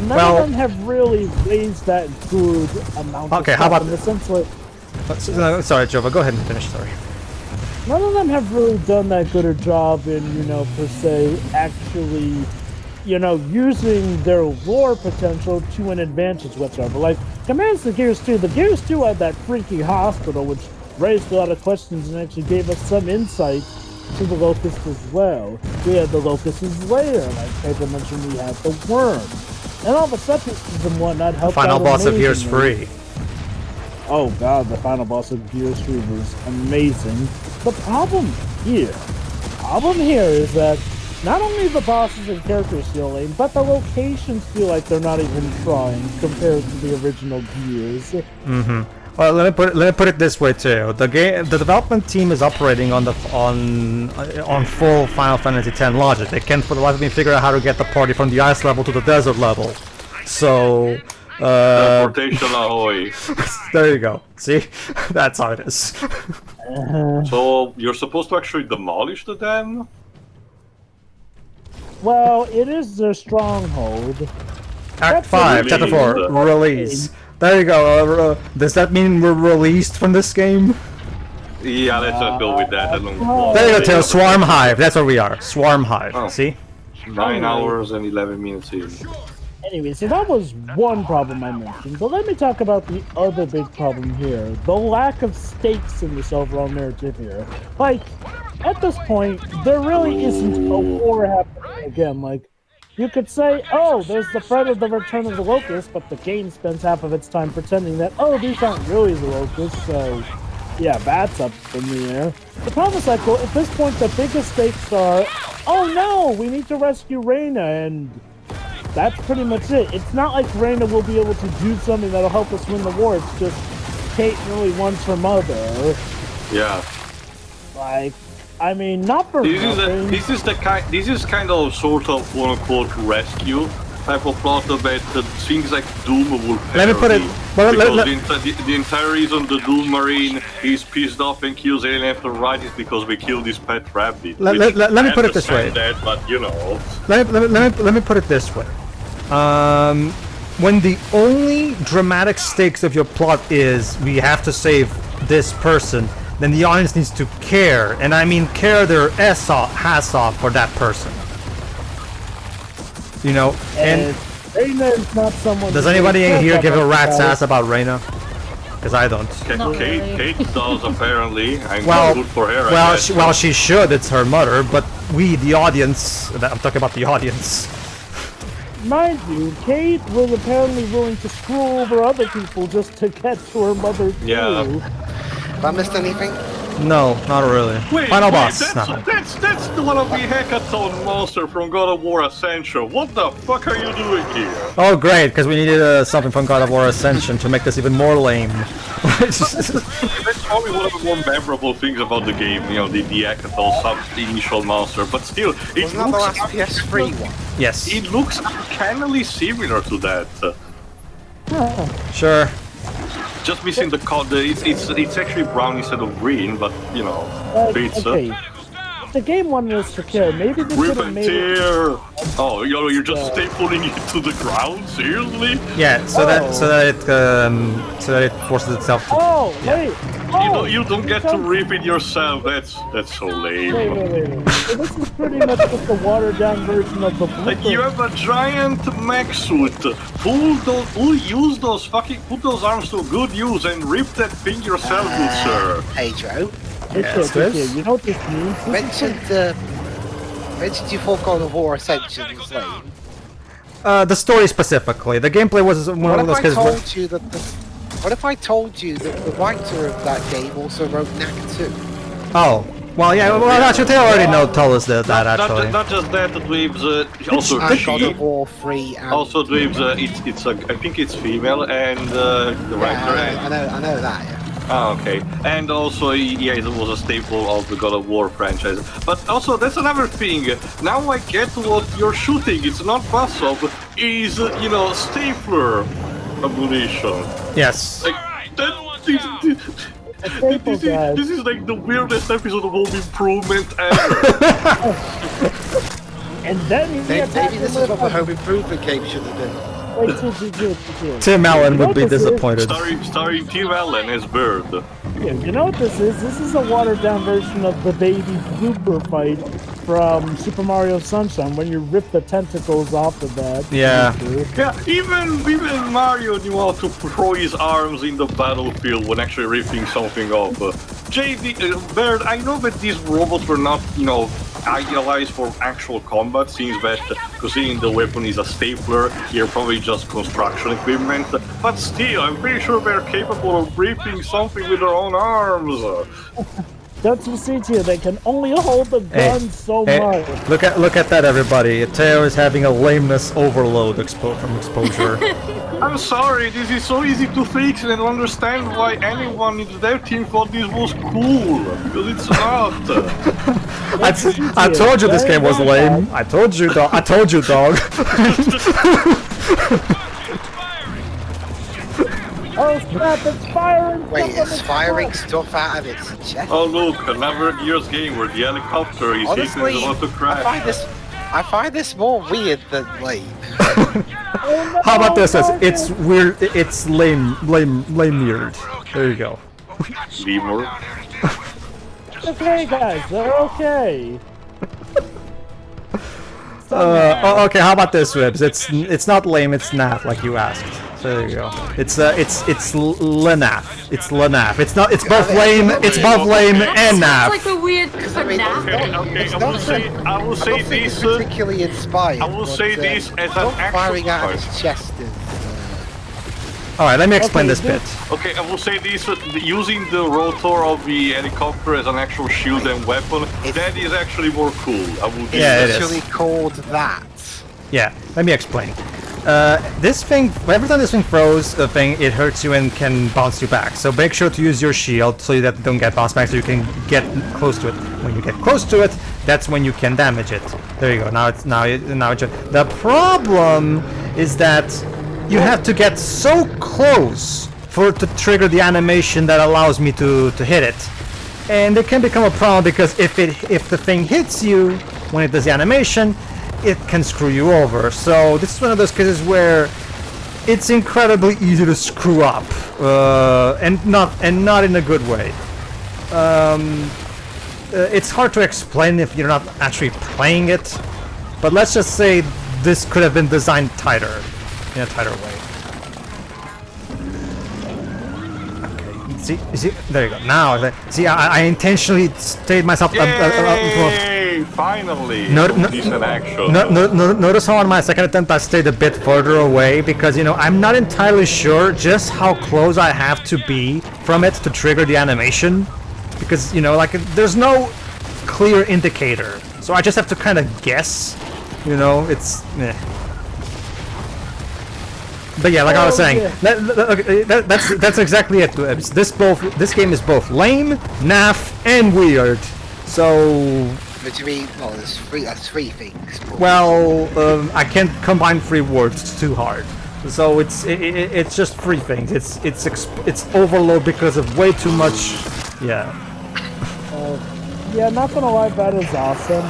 None of them have really raised that good amount of how about in the sense like... sorry, Jova, go ahead and finish, sorry. None of them have really done that good a job in, per se, actually using their lore potential to an advantage whatsoever. Like, compared to Gears 2, the Gears 2 had that freaky hospital, which raised a lot of questions and actually gave us some insight to the Locust as well. We had the Locust's lair, like Pedro mentioned, we had the worm. And all the set pieces and whatnot helped Final out boss of amazingly. Gears 3. Oh god, the final boss of Gears 3 was amazing. The problem here is that not only the bosses and characters feel lame, but the locations feel like they're not even trying compared to the original Gears. Mm-hmm. Well, let me put it this way too. The development team is operating on full Final Fantasy X logic. They can't for the life of me figure out how to get the party from the ice level to the desert level. So, teleportation ahoy. there you go. See, that's how it is. So you're supposed to actually demolish the dam? Well, it is their stronghold. Act 5, Chapter 4, release. There you go. Does that mean we're released from this game? Yeah, let's just go with that. There you go, Tail. Swarm Hive. That's where we are. Swarm Hive. Oh. See? 9 hours and 11 minutes in. Anyway, so that was one problem I mentioned, but let me talk about the other big problem here. The lack of stakes in this overall narrative here. Like, at this point, there really isn't a war happening again. Like, you could say, oh, there's the threat of the return of the Locust, but the game spends half of its time pretending that, oh, these aren't really the Locusts, so yeah, that's up in the air. The problem is like, well, at this point, the biggest stakes are, oh no, we need to rescue Reyna, and that's pretty much it. It's not like Reyna will be able to do something that'll help us win the war. It's just Keit really wants her mother. Yeah. Like, I mean, not for nothing. This is kind of sort of quote unquote rescue type of plot about things like Doom will perish. Let me put it. Well, the entire reason the Doom Marine is pissed off and kills alien left and right is because we killed his pet rabbit. Let me put it this way. That, but you know. Let me put it this way. When the only dramatic stakes of your plot is we have to save this person, then the audience needs to care, and I mean care their ass off for that person. You know, and Reyna is not someone. Does anybody in here give a rat's ass about Reyna? Because I don't. Keit does apparently. I'm good for her. Well, she should. It's her mother, but we, the audience. I'm talking about the audience. Mind you, Keit was apparently willing to screw over other people just to get to her mother too. Yeah. Have I missed anything? No, not really. Final boss. That's the one of the hackathon monster from God of War Ascension. What the fuck are you doing here? Oh great, because we needed something from God of War Ascension to make this even more lame. That's probably one of the more memorable things about the game, you know, the hackathon the initial monster, but still, it Wasn't that the last PS3 one? Yes. It looks uncannily similar to that. Sure. Just missing the color. It's actually brown instead of green, but you know, pizza. Okay. The game wanted us to care. Maybe they Rip could have and made tear. Oh, you're just stapling it to the ground? Seriously? Yeah, so that it forces itself to. Oh, wait! Oh, You don't get to rip it yourself. That's so lame. Wait. So this is pretty much just a watered-down version of the Like you have a giant mech suit. Put those arms to good use and rip that thing yourself, good sir. Pedro, You know what this means? mentioned you thought God of War Ascension was lame. The story specifically. The gameplay was one of those cases. What if I told you that the writer of that game also wrote Knack 2? Oh, well, yeah. Well, actually, they already told us that actually. Not just that, Dweebs. Also, God of War 3. And also, Dweebs. I think it's female, and the writer. I know that. Yeah. Oh, okay. And also, yeah, it was a staple of the God of War franchise. But also, that's another thing. Now I get what you're shooting. It's not Basov. Is stapler ammunition. Yes. Like, this is like the weirdest episode of Home Improvement ever. And then maybe this is what the Home Improvement game should have been. Tim Allen would be disappointed. Starring Tim Allen as Bird. Yeah, you know what this is? This is a watered-down version of the baby blooper fight from Super Mario Sunshine when you rip the tentacles off the bed. Yeah. Yeah, even Mario knew how to throw his arms in the battlefield when actually ripping something off. JD, Baird, I know that these robots were not, idealized for actual combat, since that, considering the weapon is a stapler, you're probably just construction equipment, but still, I'm pretty sure they're capable of ripping something with their own arms. Don't you see, Tio? They can only hold the gun so much. Look at that, everybody. Teo is having a lameness overload from exposure. I'm sorry, this is so easy to fix, and I don't understand why anyone in the dev team thought this was cool, because it's not. I told you this game was lame. I told you, dog. Oh snap, it's firing! Wait, it's firing stuff out of its chest? Oh look, another Gears game where the helicopter is Honestly, hitting about to crash. I find this more weird than lame. How about this? It's weird. It's lame weird. There you go. Lemur. Okay, guys, they're okay. Okay. How about this, Ribs? It's not lame. It's naff, like you asked. So there you go. It's lenaf. It's lenaf. It's not. It's both lame. It's both lame and naff. It's like a weird Okay, I will say this. Particularly inspired. I will say this as an firing actual. out of its chest is. All right. Let me explain this bit. Okay, I will say this, using the rotor of the helicopter as an actual shield and weapon, that is actually more cool. I will give Yeah, it it is. Actually called that. Yeah. Let me explain. This thing, every time this thing throws a thing, it hurts you and can bounce you back. So make sure to use your shield so that you don't get bounced back, so you can get close to it. When you get close to it, that's when you can damage it. There you go. Now it's the problem is that you have to get so close for it to trigger the animation that allows me to hit it. And it can become a problem because if the thing hits you when it does the animation, it can screw you over. So this is one of those cases where it's incredibly easy to screw up, and not in a good way. It's hard to explain if you're not actually playing it, but let's just say this could have been designed tighter, in a tighter way. Okay, see, there you go. Now, see, I intentionally stayed myself. Yay! Finally! Decent action. Notice how on my second attempt I stayed a bit further away because I'm not entirely sure just how close I have to be from it to trigger the animation, because there's no clear indicator, so I just have to kind of guess. It's. But yeah, like I was saying, that's exactly it. This game is both lame, naff, and weird. So. What do you mean? Well, that's three things. Well, I can't combine three words. It's too hard. So it's just three things. It's overload because of way too much. Yeah. Yeah, not gonna lie, that is awesome.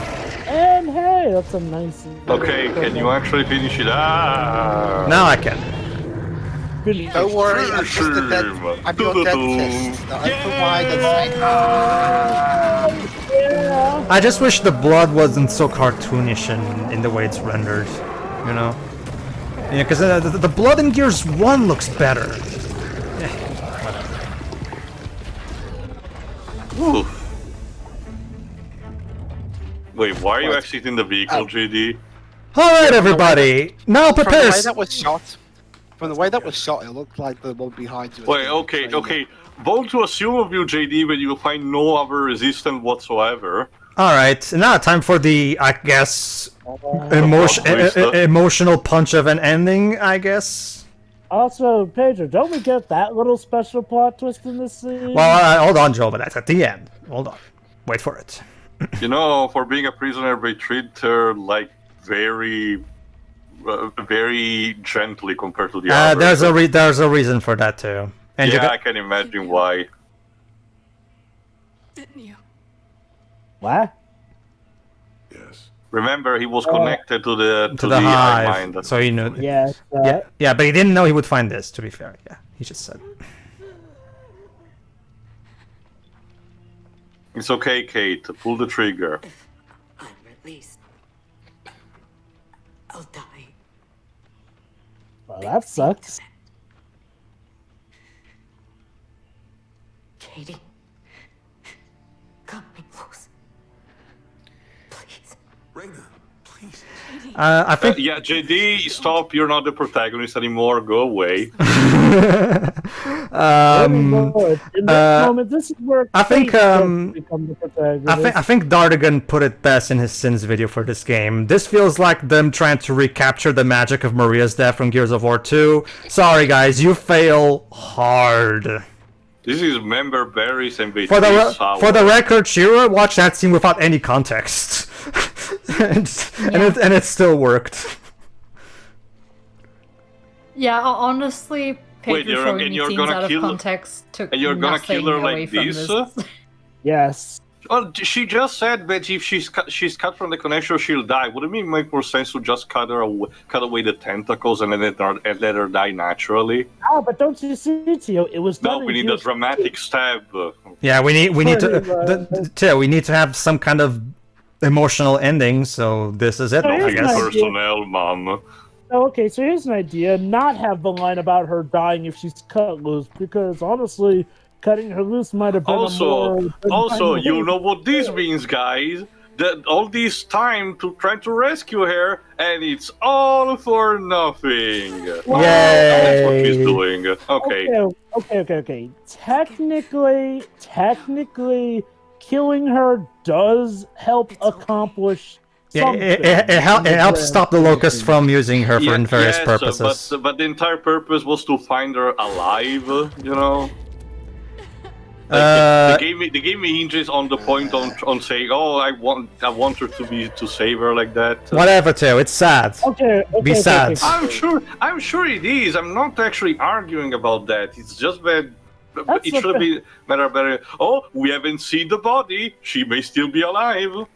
And hey, that's a nice. Okay, can you actually finish it? Now I can. Don't worry, I'm just a I'm your dentist. The open wide and say, Yeah. I just wish the blood wasn't so cartoonish in the way it's rendered, Yeah, because the blood in Gears 1 looks better. Ooh. Wait, why are you exiting the vehicle, JD? Alright, everybody! Now prepare. From the way that was shot, it looked like the one behind you. Wait, okay. Bold to assume of you, JD, when you will find no other resistance whatsoever. Alright, now time for the, I guess, emotional punch of an ending, I guess. Also, Pedro, don't we get that little special plot twist in this scene? Well, hold on, Joe, but that's at the end. Hold on. Wait for it. For being a prisoner, they treat her, very gently compared to the others. There's a reason for that, too. And I can imagine why. Didn't you? What? Yes. Remember, he was connected to the hive, mind. so he knew. Yeah. Yeah, but he didn't know he would find this. To be fair, yeah, he just said. It's okay, Kate. Pull the trigger. I'm least I'll die. Well, that sucks. Katie, cut me loose. Please. Raina, please. I think. Yeah, JD, stop. You're not the protagonist anymore. Go away. In this moment, this is where I think become the protagonist. I think Dardigan put it best in his Sins video for this game. This feels like them trying to recapture the magic of Maria's death from Gears of War 2. Sorry guys, you fail hard. This is member berries and For the record, Shiro watched that scene without any context. and it still worked. Yeah, honestly, Pedro throwing and you're scenes gonna out of kill- context took And you're gonna nothing kill her away like from this? Yes. Well, she just said that if she's cut from the connection, she'll die. Wouldn't it make more sense to just cut away the tentacles and let her die naturally? Ah, but don't you see, Tio? It was No, done we in need a Gears dramatic stab. Yeah, we need to we need to have some kind of emotional ending. So this is it, I Nothing guess. personnel, mom. Oh, okay, so here's an idea. Not have the line about her dying if she's cut loose, because honestly, cutting her loose might have been Also, you know what this means, guys? That all this time to try to rescue her, and it's all for nothing. Wow. That's what she's doing. Okay. Okay. Technically, killing her does help accomplish something. It helps stop the Locust from using her for various purposes. But the entire purpose was to find her alive, you know? They gave me hinges on the point on saying, oh, I want her to save her like that. Whatever, Teo. It's sad. Okay. Be sad. I'm sure it is. I'm not actually arguing about that. It's just that That's it should be better. Oh, we haven't seen the body. She may still be alive.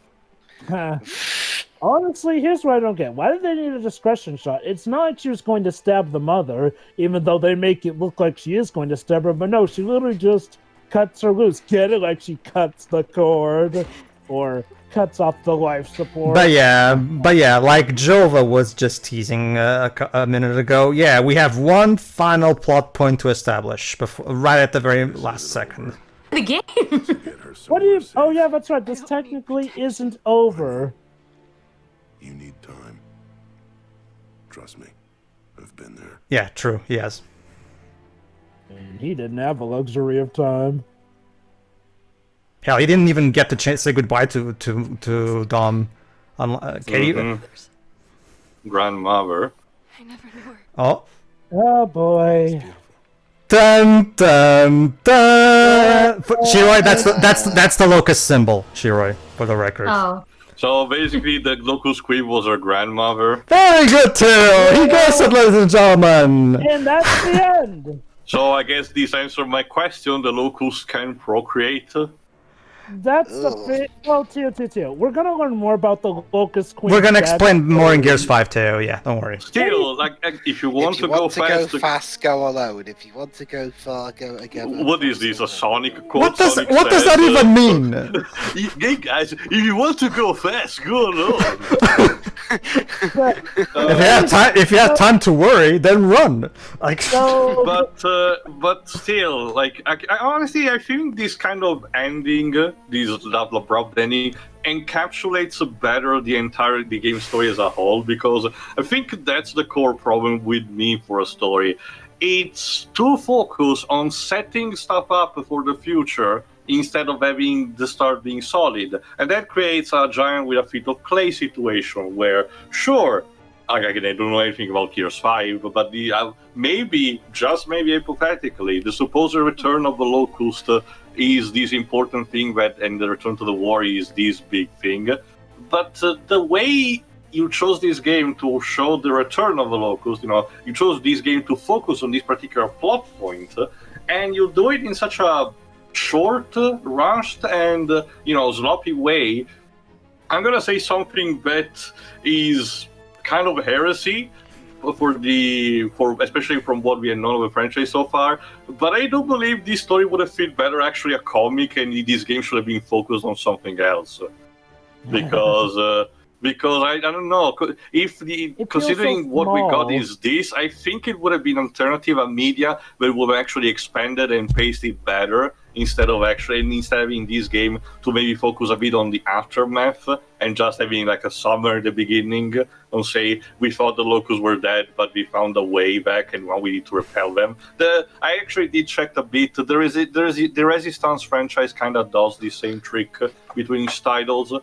Honestly, here's what I don't get. Why did they need a discretion shot? It's not like she was going to stab the mother, even though they make it look like she is going to stab her. But no, she literally just cuts her loose. Get it? Like she cuts the cord or cuts off the life support. But yeah, like Jova was just teasing a minute ago. Yeah, we have one final plot point to establish right at the very last second. The game. What do you? Oh yeah, that's right. This technically isn't over. You need time. Trust me. I've been there. Yeah, true. Yes. And he didn't have the luxury of time. Hell, he didn't even get to say goodbye to Dom. Katie. Grandmother. I never knew her. Oh. Oh boy. Dun dun dun. Shiroi, that's the Locust symbol. Shiroi, for the record. Oh. So basically, the Locust Queen was her grandmother. Very good, Teo. He gets it, ladies and gentlemen. And that's the end. So I guess this answered my question. The Locust can procreate. That's the well, Teo. We're gonna learn more about the Locust Queen. We're gonna explain more in Gears 5, Teo. Yeah, don't worry. Still, like, if you want to go fast, go alone. If you want to go far, go together. What is this? A Sonic quote? What does that even mean? Hey guys, if you want to go fast, go alone. If you have time to worry, then run. Like. But still, like, I honestly, I think this kind of ending, this abrupt ending, encapsulates better the game story as a whole, because I think that's the core problem with me for a story. It's too focused on setting stuff up for the future instead of having the start being solid, and that creates a giant with a feet of clay situation where, sure, again, I don't know anything about Gears 5, but maybe hypothetically, the supposed return of the Locust is this important thing, and the return to the war is this big thing. But the way you chose this game to show the return of the Locust, you chose this game to focus on this particular plot point, and you do it in such a short, rushed, and sloppy way. I'm gonna say something that is kind of heresy especially from what we have known of the franchise so far, but I do believe this story would have fit better actually a comic, and this game should have been focused on something else, because because I don't know if considering so what we got small. is this, I think it would have been alternative media that would have actually expanded and paced it better instead of having this game to maybe focus a bit on the aftermath and just having like a summary at the beginning and say we thought the locusts were dead but we found a way back and now we need to repel them. I actually did check a bit. The Resistance franchise kind of does the same trick between its titles. So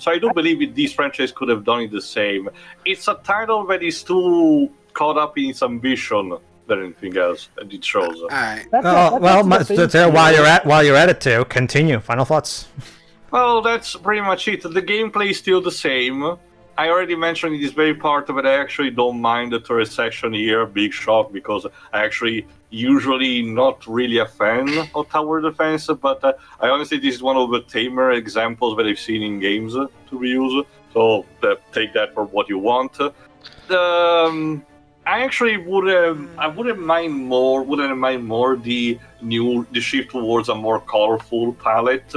I do believe this franchise could have done it the same. It's a title that is too caught up in its ambition than anything else, and it shows. While you're at it, too, continue. Final thoughts. Well, that's pretty much it. The gameplay is still the same. I already mentioned it is very part of it. I actually don't mind the turret section here, big shock, because I actually usually not really a fan of tower defense, but I honestly, this is one of the tamer examples that I've seen in games to be used, so take that for what you want. I actually wouldn't mind more the shift towards a more colorful palette.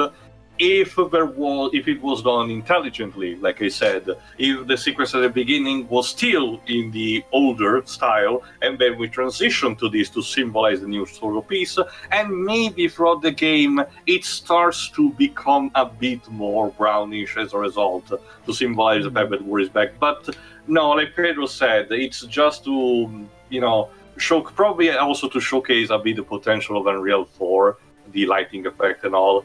If it was done intelligently, like I said, if the sequence at the beginning was still in the older style, and then we transition to this to symbolize the new sort of piece, and maybe throughout the game it starts to become a bit more brownish as a result, to symbolize the fact that war is back. But no, like Pedro said, it's just to, probably also to showcase a bit the potential of Unreal 4, the lighting effect and all.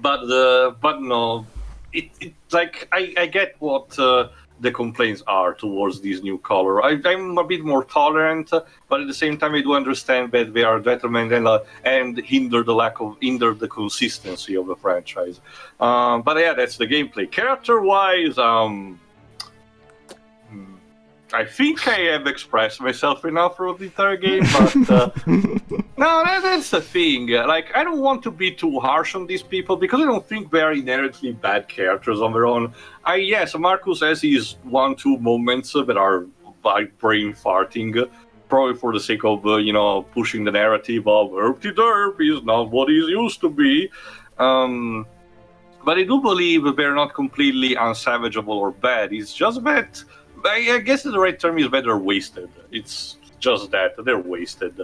But no, it like I get what the complaints are towards this new color. I'm a bit more tolerant, but at the same time I do understand that they are detrimental and hinder the consistency of the franchise. But yeah, that's the gameplay. Character-wise, I think I have expressed myself enough for the entire game, but no, that's the thing. Like, I don't want to be too harsh on these people because I don't think they're inherently bad characters on their own. Yes, Marcus has his 1-2 moments that are like brain farting, probably for the sake of pushing the narrative of Herpty Derp is not what he's used to be. But I do believe they're not completely unsavageable or bad. It's just that I guess the right term is that they're wasted. It's just that they're wasted.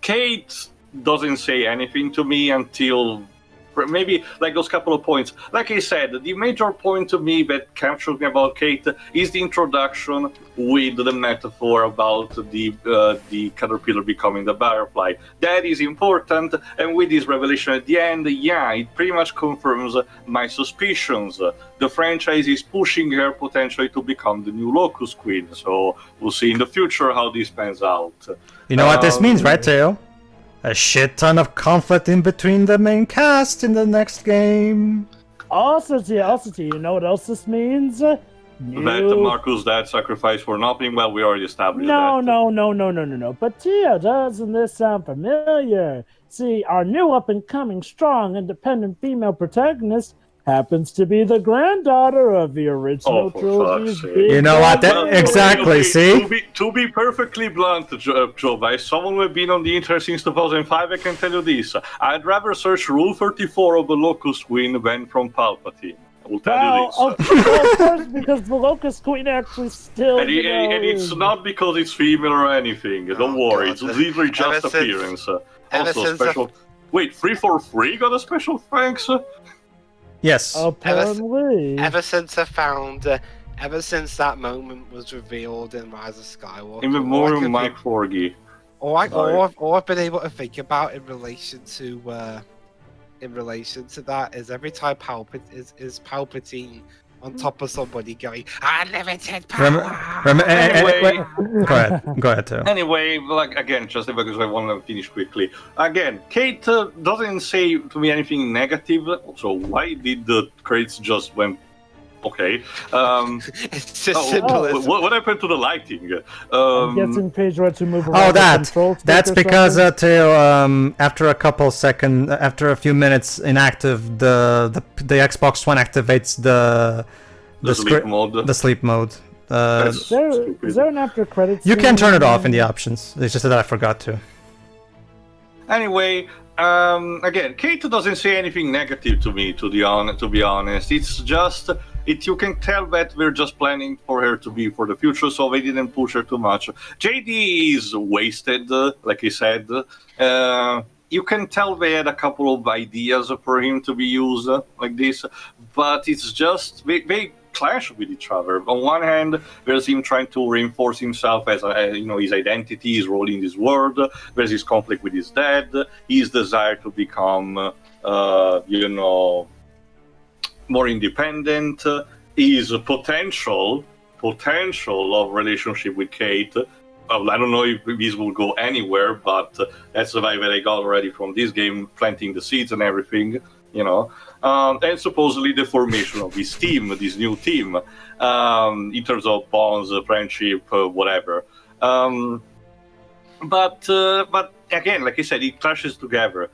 Kate doesn't say anything to me until maybe like those couple of points. Like I said, the major point to me that captured me about Kate is the introduction with the metaphor about the caterpillar becoming the butterfly. That is important, and with this revelation at the end, it pretty much confirms my suspicions. The franchise is pushing her potentially to become the new Locust Queen, so we'll see in the future how this pans out. You know what this means, right, Teo? A shit ton of conflict in between the main cast in the next game. Also, you know what else this means? That Marcus' dad sacrificed for nothing. Well, we already established that. No. But Tia, doesn't this sound familiar? See, our new up-and-coming, strong, independent female protagonist happens to be the granddaughter of the original trilogy's big. You know what? Exactly. See. To be perfectly blunt, Joe, by someone who has been on the internet since 2005, I can tell you this: I'd rather search Rule 34 of the Locust Queen than from Palpatine. I will tell you this. Of course, because the Locust Queen actually still. And it's not because it's female or anything. Don't worry, it's literally just appearance. Also special. Wait, 343 got a special thanks. Yes. Apparently. Ever since that moment was revealed in Rise of Skywalker. In memoriam Mike Forgy. All I've been able to think about in relation to that is every time Palpatine on top of somebody going, unlimited power! Go ahead, Teo. Anyway, like, again, just because I want to finish quickly. Again, Kate doesn't say to me anything negative, so why did the crates just went... Okay. It's just simple as... What happened to the lighting? I'm guessing Pedro to move around. That's because Teo, after a few minutes inactive, the Xbox One activates the sleep mode. The sleep mode. Is there an after credits? You can turn it off in the options. It's just that I forgot to. Anyway, Again, Kate doesn't say anything negative to me. To be honest, it's just you can tell that we're just planning for her to be for the future, so they didn't push her too much. JD is wasted, like he said. You can tell they had a couple of ideas for him to be used like this, but it's just they clash with each other. On one hand, there's him trying to reinforce himself as his identity, his role in this world. There's his conflict with his dad, his desire to become, more independent, his potential of relationship with Kate. I don't know if this will go anywhere, but that's the vibe that I got already from this game, planting the seeds and everything, and supposedly the formation of this team, this new team, in terms of bonds, friendship, whatever. But again, like I said, it clashes together.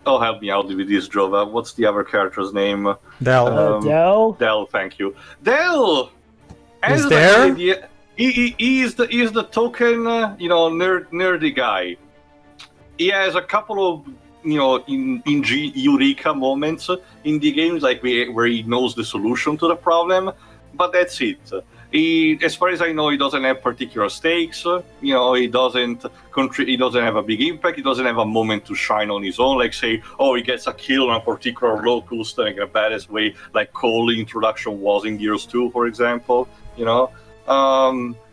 Oh, help me out with this, Jova. What's the other character's name? Del. Del? Del, thank you. Del! Is there? He is the token, nerdy guy. He has a couple of, eureka moments in the games, like where he knows the solution to the problem, but that's it. As far as I know, he doesn't have particular stakes. He doesn't have a big impact. He doesn't have a moment to shine on his own. Like say, he gets a kill on a particular locust in a badass way, like Cole's introduction was in Gears 2, for example.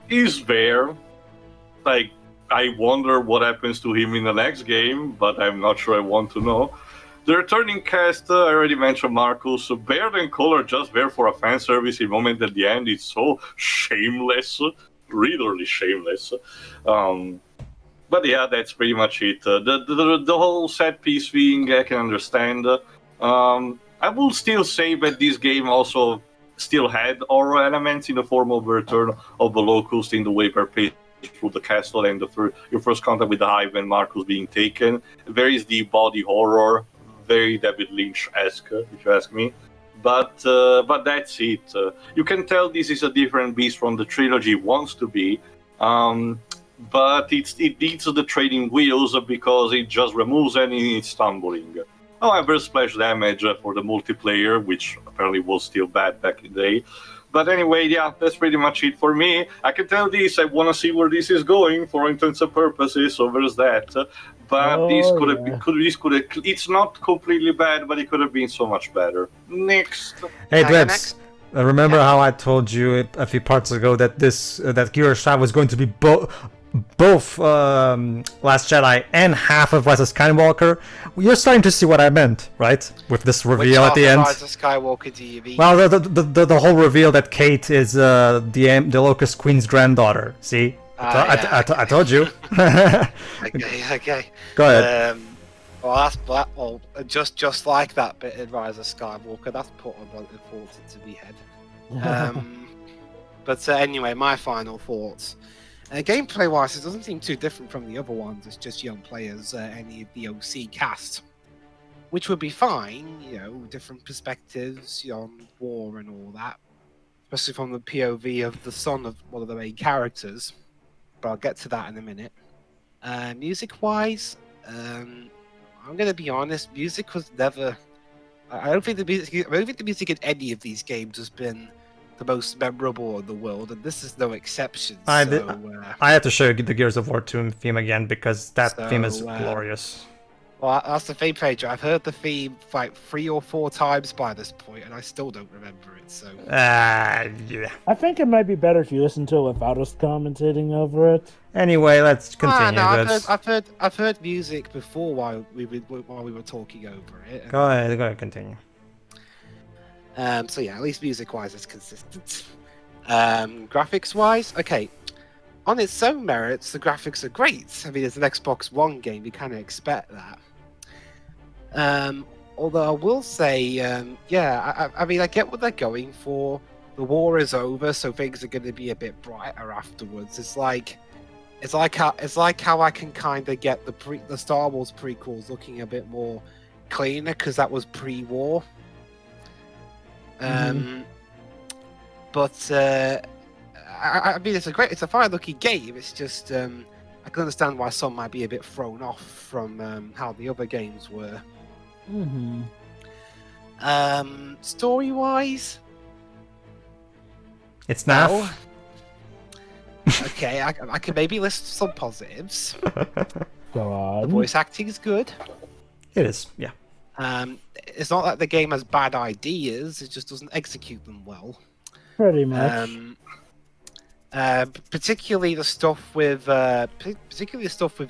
He's there. Like, I wonder what happens to him in the next game, but I'm not sure I want to know. The returning cast, I already mentioned Marcus. Baird and Cole are just there for a fan service moment at the end. It's so shameless, really shameless. But yeah, that's pretty much it. The whole set piece thing, I can understand. I will still say that this game also still had horror elements in the form of the return of the locust in the way they're paced through the castle and your first contact with the hive and Marcus being taken. There is the body horror, very David Lynch-esque, if you ask me. But that's it. You can tell this is a different beast from the trilogy wants to be. But it needs the trading wheels because it just removes any stumbling. However, splash damage for the multiplayer, which apparently was still bad back in the day. But anyway, yeah, that's pretty much it for me. I can tell this, I want to see where this is going for all intents and purposes, so there's that. But it's not completely bad, but it could have been so much better. Next. Hey, Drebs, remember how I told you a few parts ago that that Gears 5 was going to be both Last Jedi and half of Rise of Skywalker? You're starting to see what I meant, right? With this reveal at the end. Rise of Skywalker do you mean? Well, the whole reveal that Kate is the Locust Queen's granddaughter. See, I told you. Okay. Go ahead. Just like that bit in Rise of Skywalker, that's put on important to be head. But anyway, my final thoughts. Gameplay-wise, it doesn't seem too different from the other ones. It's just young players, any of the OC cast, which would be fine. Different perspectives on war and all that, especially from the POV of the son of one of the main characters. But I'll get to that in a minute. Music-wise, I'm gonna be honest. Music was never. I don't think the music in any of these games has been the most memorable in the world, and this is no exception. I had to show you the Gears of War 2 theme again because that theme is glorious. Well, that's the theme, Pedro. I've heard the theme like 3 or 4 times by this point, and I still don't remember it. So. Yeah. I think it might be better if you listen to it without us commentating over it. Anyway, let's continue. I've heard music before while we were talking over it. Go ahead, continue. So yeah, at least music-wise, it's consistent. Graphics-wise, okay. On its own merits, the graphics are great. I mean, it's an Xbox One game, you kind of expect that. Although I will say, I mean, I get what they're going for. The war is over, so things are going to be a bit brighter afterwards. It's like how I can kind of get the Star Wars prequels looking a bit more cleaner because that was pre-war. But I mean, it's a fine looking game. It's just I can understand why some might be a bit thrown off from how the other games were. Mm-hmm. Story-wise, It's naff. well, okay, I can maybe list some positives. Go on. The voice acting is good. It is, yeah. It's not that the game has bad ideas; it just doesn't execute them well. Pretty much. Particularly the stuff with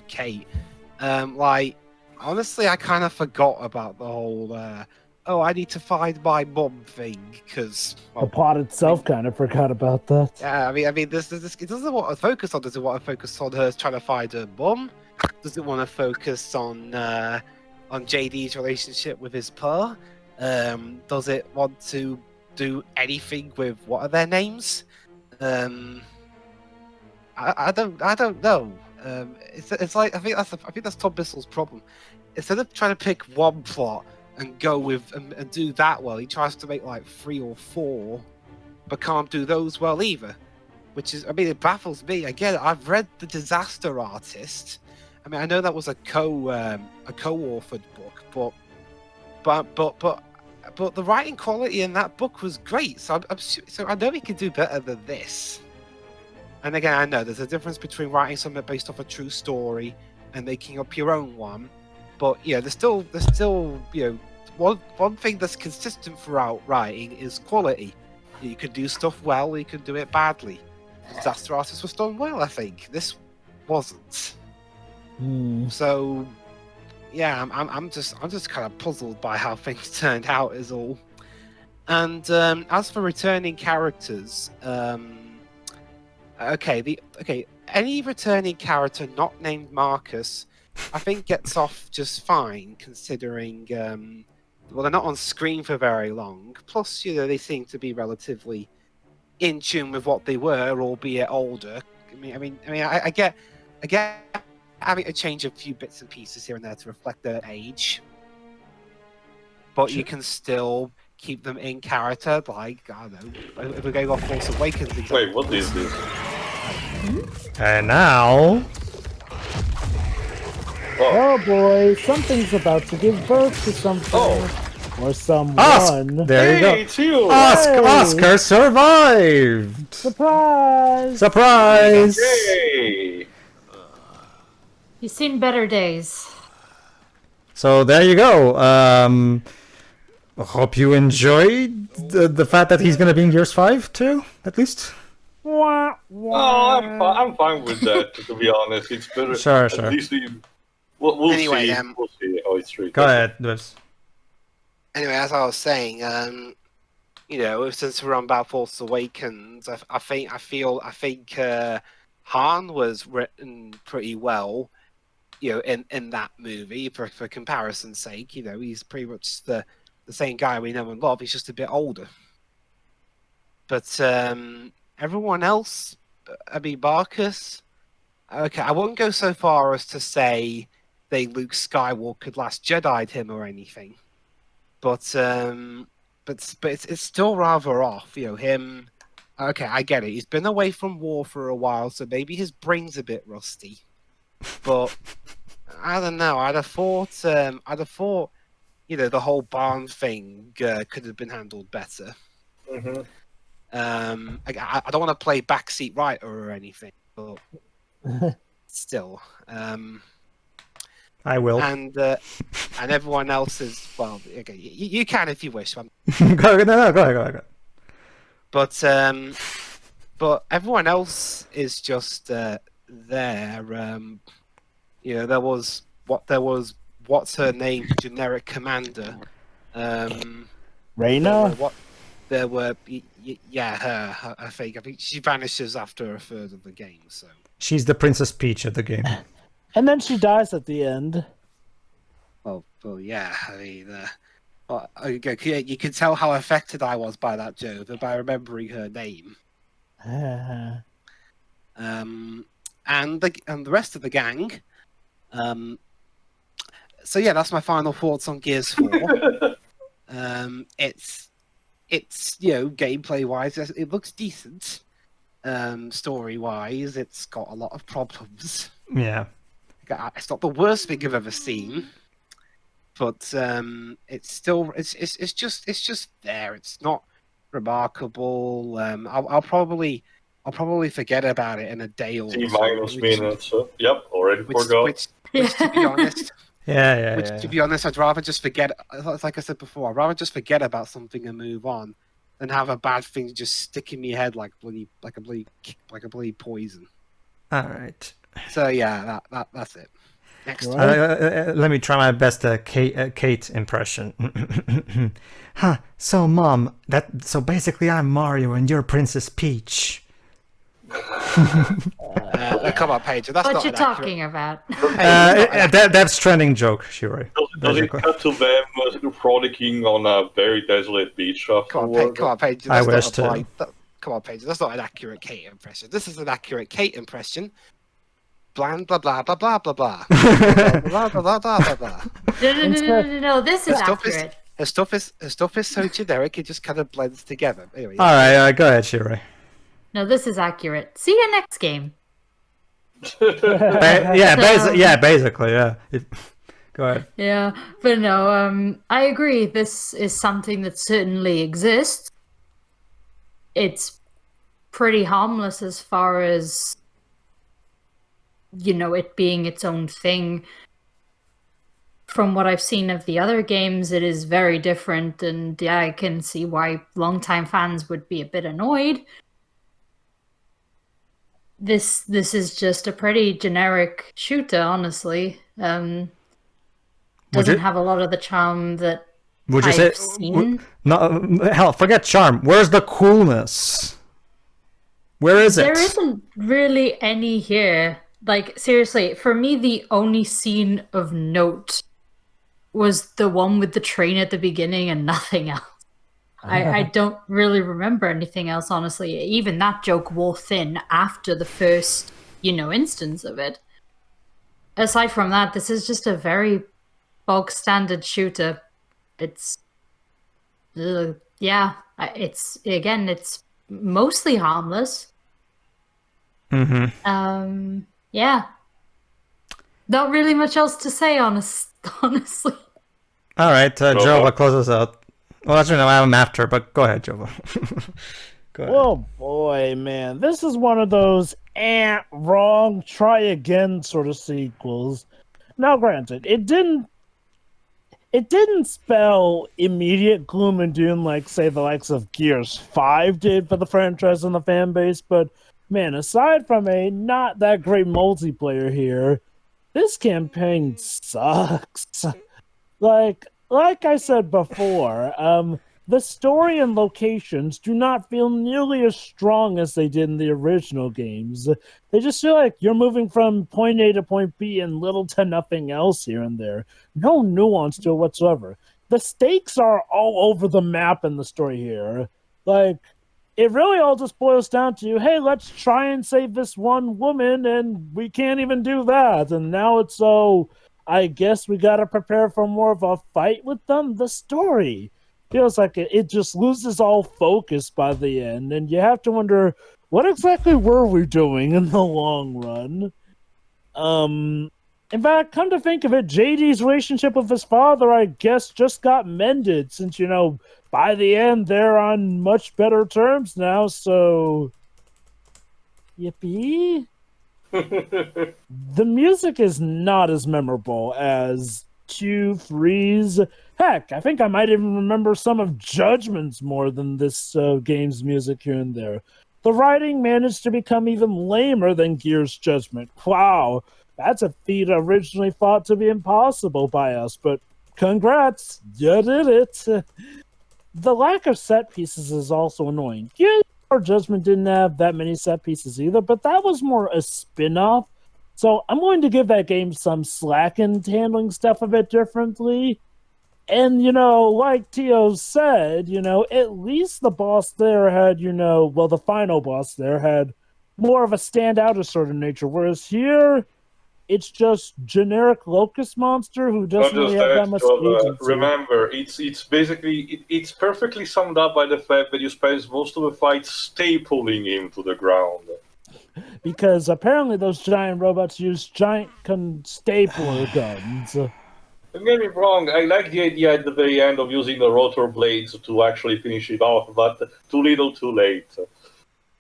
Kate. Like, honestly, I kind of forgot about the whole I need to find my mum thing because The plot itself kind of forgot about that. yeah, I mean, this it doesn't want to focus on. Does it want to focus on her trying to find her mum? Does it want to focus on JD's relationship with his pa? Does it want to do anything with what are their names? I don't know. It's like I think that's Tom Bissell's problem. Instead of trying to pick one plot and go with and do that well, he tries to make like 3 or 4, but can't do those well either. Which is, I mean, it baffles me. Again, I've read The Disaster Artist. I mean, I know that was a co-authored book, but the writing quality in that book was great. So I know he can do better than this. And again, I know there's a difference between writing something based off a true story and making up your own one. But yeah, there's still one thing that's consistent throughout writing is quality. You could do stuff well, you could do it badly. Disaster Artist was done well, I think. This wasn't. So yeah, I'm just kind of puzzled by how things turned out is all. And as for returning characters, any returning character not named Marcus, I think gets off just fine, considering they're not on screen for very long. Plus, they seem to be relatively in tune with what they were, albeit older. I get having to change a few bits and pieces here and there to reflect their age, but you can still keep them in character. Like, I don't know, if we're going off Force Awakens. Wait, what is this? And now... Oh boy, something's about to give birth to something. Or someone. There you go. It's you! Oscar survived! Surprise! Surprise! Yay! You've seen better days. So there you go. Hope you enjoyed the fact that he's gonna be in Gears 5 too, at least. Wah, wah. Oh, I'm fine with that, to be honest. It's better. Sure. At least we'll Anyway, see. We'll see. Oh, it's true. Go ahead, Liz. Anyway, as I was saying, since we're on about Force Awakens, I think Han was written pretty well, in that movie. For comparison's sake, he's pretty much the same guy we know and love. He's just a bit older. But everyone else, Marcus. Okay, I wouldn't go so far as to say Luke Skywalker Last Jedi'd him or anything. But it's still rather off, him. Okay, I get it. He's been away from war for a while, so maybe his brain's a bit rusty. But I don't know. I'd have thought, the whole barn thing could have been handled better. Mm-hmm. I don't want to play backseat writer or anything, but still. I will. And everyone else is, well, okay, you can if you wish. Go ahead. But everyone else is just there. There was what's her name, generic commander. Reyna? There were her. I think she vanishes after a third of the game. So She's the Princess Peach of the game. And then she dies at the end. well, yeah. I mean, you can tell how affected I was by that joke by remembering her name. And the rest of the gang. So yeah, that's my final thoughts on Gears 4. It's gameplay wise, it looks decent. story-wise, it's got a lot of problems. Yeah. It's not the worst thing I've ever seen, but it's still it's just there. It's not remarkable. I'll probably forget about it in a day or T so. minus minutes. Yep, already forgot. Which to be honest, Yeah. to be honest, I'd rather just forget. Like I said before, I'd rather just forget about something and move on than have a bad thing just stick in my head like a bloody poison. All right. So yeah, that's it. Next. Let me try my best Kate impression. Huh. So, Mom, so basically I'm Mario and you're Princess Peach. Come on, Pedro. That's What not you an talking about? That's trending joke, Shirai. Does it cut to them frolicking on a very desolate beach afterward? Come on, Pedro. I wish to. Come on, Pedro. That's not an accurate Kate impression. This is an accurate Kate impression. Blah blah blah blah blah blah blah blah blah blah blah blah. No. This is accurate. Her stuff is so generic it just kind of blends together. Anyway, All right, go ahead, Shirai. No, this is accurate. See you next game. Basically, yeah. Go ahead. Yeah, but no, I agree. This is something that certainly exists. It's pretty harmless as far as, it being its own thing. From what I've seen of the other games, it is very different, and yeah, I can see why longtime fans would be a bit annoyed. This is just a pretty generic shooter, honestly. Doesn't have a lot of the charm that I've seen. No, hell, forget charm. Where's the coolness? Where is it? There isn't really any here. Like, seriously, for me, the only scene of note was the one with the train at the beginning and nothing else. I don't really remember anything else, honestly. Even that joke wore thin after the first, instance of it. Aside from that, this is just a very bog standard shooter. It's it's mostly harmless. Mm-hmm. Yeah. Not really much else to say, honestly. All right, Jova, close us out. Well, that's right. I'm after, but go ahead, Jova. Go ahead. Oh boy, man, this is one of those wrong, try again sort of sequels. Now, granted, it didn't spell immediate gloom and doom like, say, the likes of Gears 5 did for the franchise and the fan base, but man, aside from a not that great multiplayer here, this campaign sucks. Like I said before, the story and locations do not feel nearly as strong as they did in the original games. They just feel like you're moving from point A to point B and little to nothing else here and there. No nuance to it whatsoever. The stakes are all over the map in the story here. Like, it really all just boils down to, hey, let's try and save this one woman, and we can't even do that. And now it's I guess we gotta prepare for more of a fight with them. The story feels like it just loses all focus by the end, and you have to wonder, what exactly were we doing in the long run? In fact, come to think of it, JD's relationship with his father, I guess, just got mended, since, by the end, they're on much better terms now, so... Yippee? The music is not as memorable as 2, 3's. Heck, I think I might even remember some of Judgment's more than this game's music here and there. The writing managed to become even lamer than Gears Judgment. Wow, that's a feat originally thought to be impossible by us, but congrats, you did it. The lack of set pieces is also annoying. Gears or Judgment didn't have that many set pieces either, but that was more a spin-off. So I'm going to give that game some slack in handling stuff a bit differently. And, like Tio said, at least the boss there had, the final boss there had more of a standout sort of nature. Whereas here, it's just generic locust monster who doesn't Not really just have that that, much Jova, agency. remember, it's basically it's perfectly summed up by the fact that you spend most of the fight stapling him to the ground. Because apparently those giant robots use giant stapler guns. Don't get me wrong, I like the idea at the very end of using the rotor blades to actually finish it off, but too little, too late.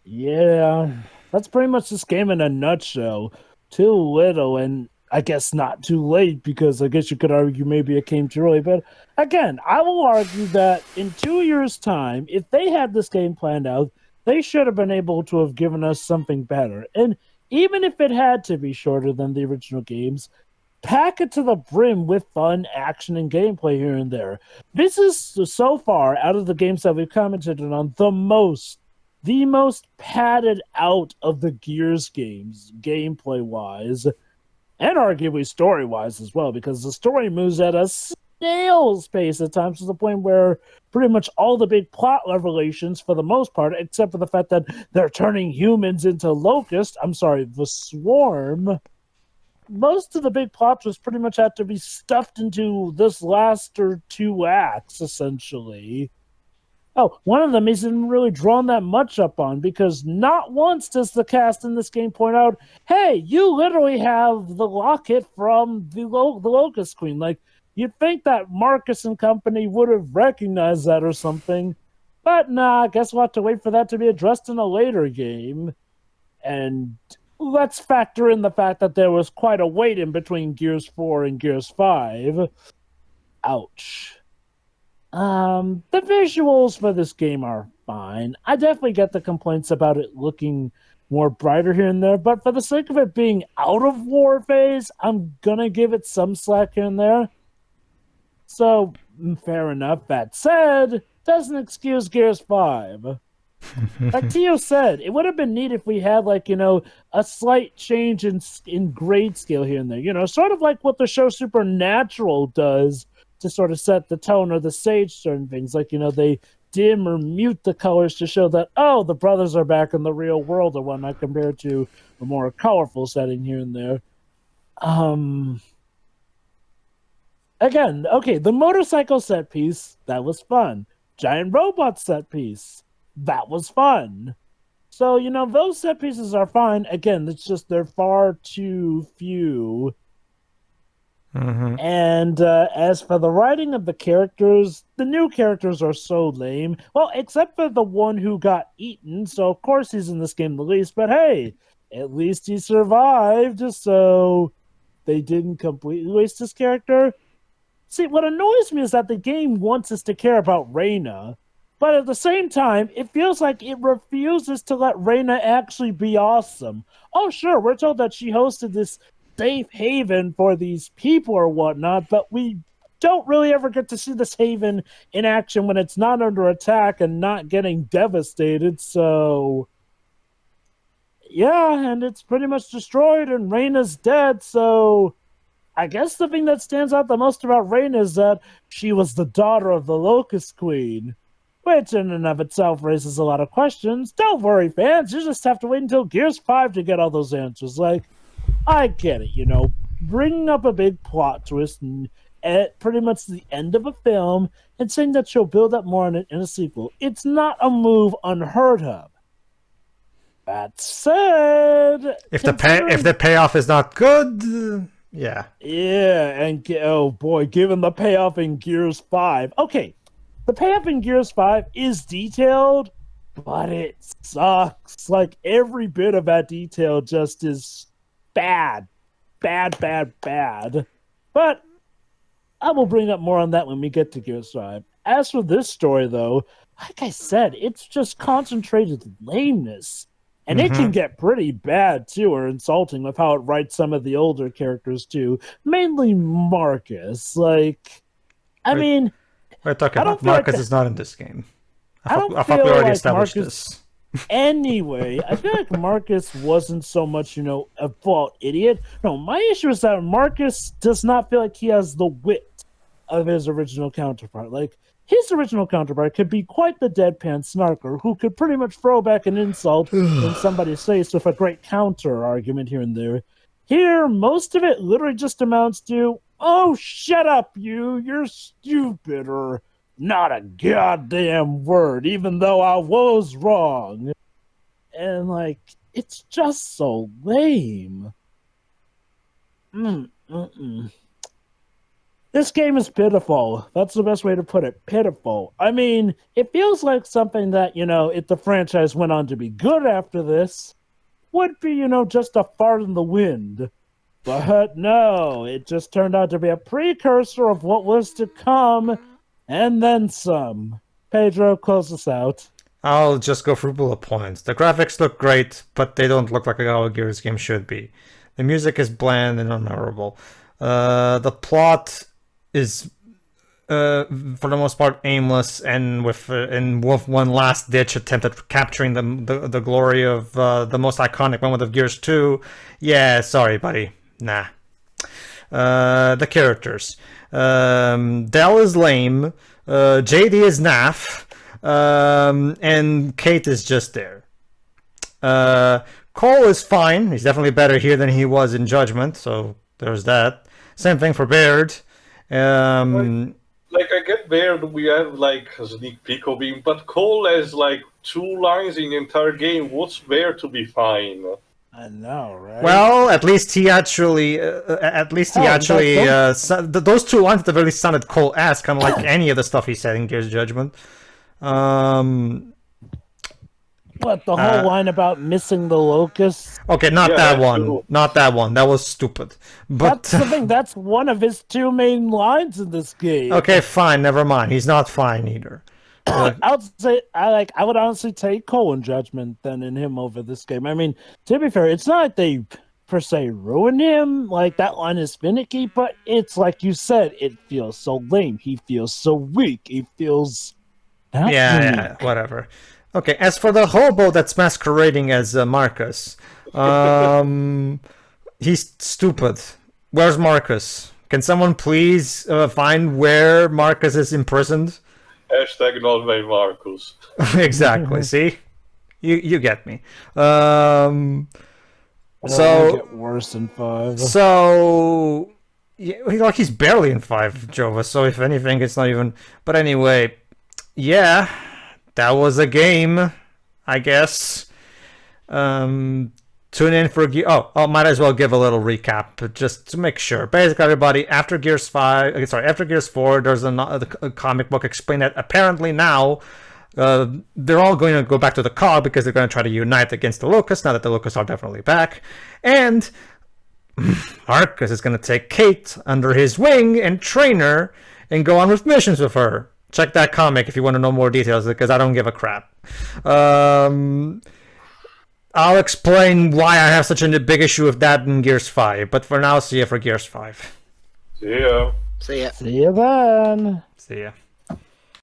Yeah, that's pretty much this game in a nutshell. Too little, and I guess not too late, because I guess you could argue maybe it came too early. But again, I will argue that in 2 years' time, if they had this game planned out, they should have been able to have given us something better. And even if it had to be shorter than the original games, pack it to the brim with fun action and gameplay here and there. This is, so far, out of the games that we've commented on, the most padded out of the Gears games, gameplay-wise, and arguably story-wise as well, because the story moves at a snail's pace at times, to the point where pretty much all the big plot revelations, for the most part, except for the fact that they're turning humans into the swarm, most of the big plots was pretty much had to be stuffed into this last or 2 acts, essentially. Oh, one of them isn't really drawn that much up on, because not once does the cast in this game point out, hey, you literally have the locket from the Locust Queen. Like, you'd think that Marcus and company would have recognized that or something, but nah, I guess we'll have to wait for that to be addressed in a later game. And let's factor in the fact that there was quite a wait in between Gears 4 and Gears 5. Ouch. The visuals for this game are fine. I definitely get the complaints about it looking more brighter here and there, but for the sake of it being out of war phase, I'm gonna give it some slack here and there. So, fair enough. That said, doesn't excuse Gears 5. Like Tio said, it would have been neat if we had, like, a slight change in grade scale here and there. Sort of like what the show Supernatural does to sort of set the tone or the stage certain things. Like, they dim or mute the colors to show that, oh, the brothers are back in the real world or whatnot, compared to a more colorful setting here and there. Again, okay, the motorcycle set piece, that was fun. Giant robot set piece, that was fun. So, those set pieces are fine. Again, it's just they're far too few. Mm-hmm. And as for the writing of the characters, the new characters are so lame. Well, except for the one who got eaten, so of course he's in this game the least, but hey, at least he survived, so they didn't completely waste his character. See, what annoys me is that the game wants us to care about Reyna, but at the same time, it feels like it refuses to let Reyna actually be awesome. Oh, sure, we're told that she hosted this safe haven for these people or whatnot, but we don't really ever get to see this haven in action when it's not under attack and not getting devastated, so yeah, and it's pretty much destroyed and Reyna's dead, so I guess the thing that stands out the most about Reyna is that she was the daughter of the Locust Queen, which in and of itself raises a lot of questions. Don't worry, fans, you just have to wait until Gears 5 to get all those answers. Like, I get it, bringing up a big plot twist at pretty much the end of a film and saying that she'll build up more on it in a sequel. It's not a move unheard of. That said, if the payoff is not good, yeah. Yeah, and oh boy, given the payoff in Gears 5. Okay, the payoff in Gears 5 is detailed, but it sucks. Like, every bit of that detail just is bad. But I will bring up more on that when we get to Gears 5. As for this story, though, like I said, it's just concentrated lameness. And it can get pretty bad, too, or insulting with how it writes some of the older characters, too. Mainly Marcus. Like, I mean... We're talking about Marcus is not in this game. I thought we already like established Marcus, this. Anyway, I feel like Marcus wasn't so much, a fault idiot. No, my issue is that Marcus does not feel like he has the wit of his original counterpart. Like, his original counterpart could be quite the deadpan snarker who could pretty much throw back an insult in somebody's face with a great counter argument here and there. Here, most of it literally just amounts to, oh, shut up, you're stupid, or not a goddamn word, even though I was wrong. And, like, it's just so lame. This game is pitiful. That's the best way to put it. Pitiful. I mean, it feels like something that, if the franchise went on to be good after this, would be, just a fart in the wind. But no, it just turned out to be a precursor of what was to come, and then some. Pedro, close us out. I'll just go through bullet points. The graphics look great, but they don't look like how a Gears game should be. The music is bland and unmemorable. The plot is, for the most part, aimless, and with one last-ditch attempt at capturing the glory of the most iconic moment of Gears 2. Yeah, sorry, buddy. Nah. The characters. Dell is lame. JD is naff. And Kait is just there. Cole is fine. He's definitely better here than he was in Judgment, so there's that. Same thing for Baird. Like, I get Baird, we have like a sneak peek of him, but Cole has like 2 lines in the entire game. What's there to be fine? I know, right? Well, at least he actually, those 2 lines at the very least sounded Cole-esque, unlike any of the stuff he said in Gears Judgment. What, the whole line about missing the locusts? Okay, not that one. Cool. Not that one. That was stupid. But that's the thing. That's one of his 2 main lines in this game. Okay, fine. Never mind. He's not fine either. I would honestly take Cole in Judgment than in him over this game. I mean, to be fair, it's not like they per se ruined him. Like, that line is finicky, but it's like you said, it feels so lame. He feels so weak. He feels yeah, whatever. Okay, as for the hobo that's masquerading as Marcus, he's stupid. Where's Marcus? Can someone please find where Marcus is imprisoned? Hashtag not my Marcus. Exactly, see? You get me. So get worse in 5. So yeah, he's barely in 5, Jova, so if anything it's not even, but anyway, yeah. That was a game, I guess. Tune in for might as well give a little recap just to make sure. Basically, everybody, after Gears 4, there's a comic book explaining that apparently now they're all going to go back to the COG because they're going to try to unite against the Locusts now that the Locusts are definitely back. And Marcus is going to take Kait under his wing and train her and go on with missions with her. Check that comic if you want to know more details, because I don't give a crap. I'll explain why I have such a big issue with that in Gears 5, but for now, see ya for Gears 5. See ya. See ya. See you then. See ya.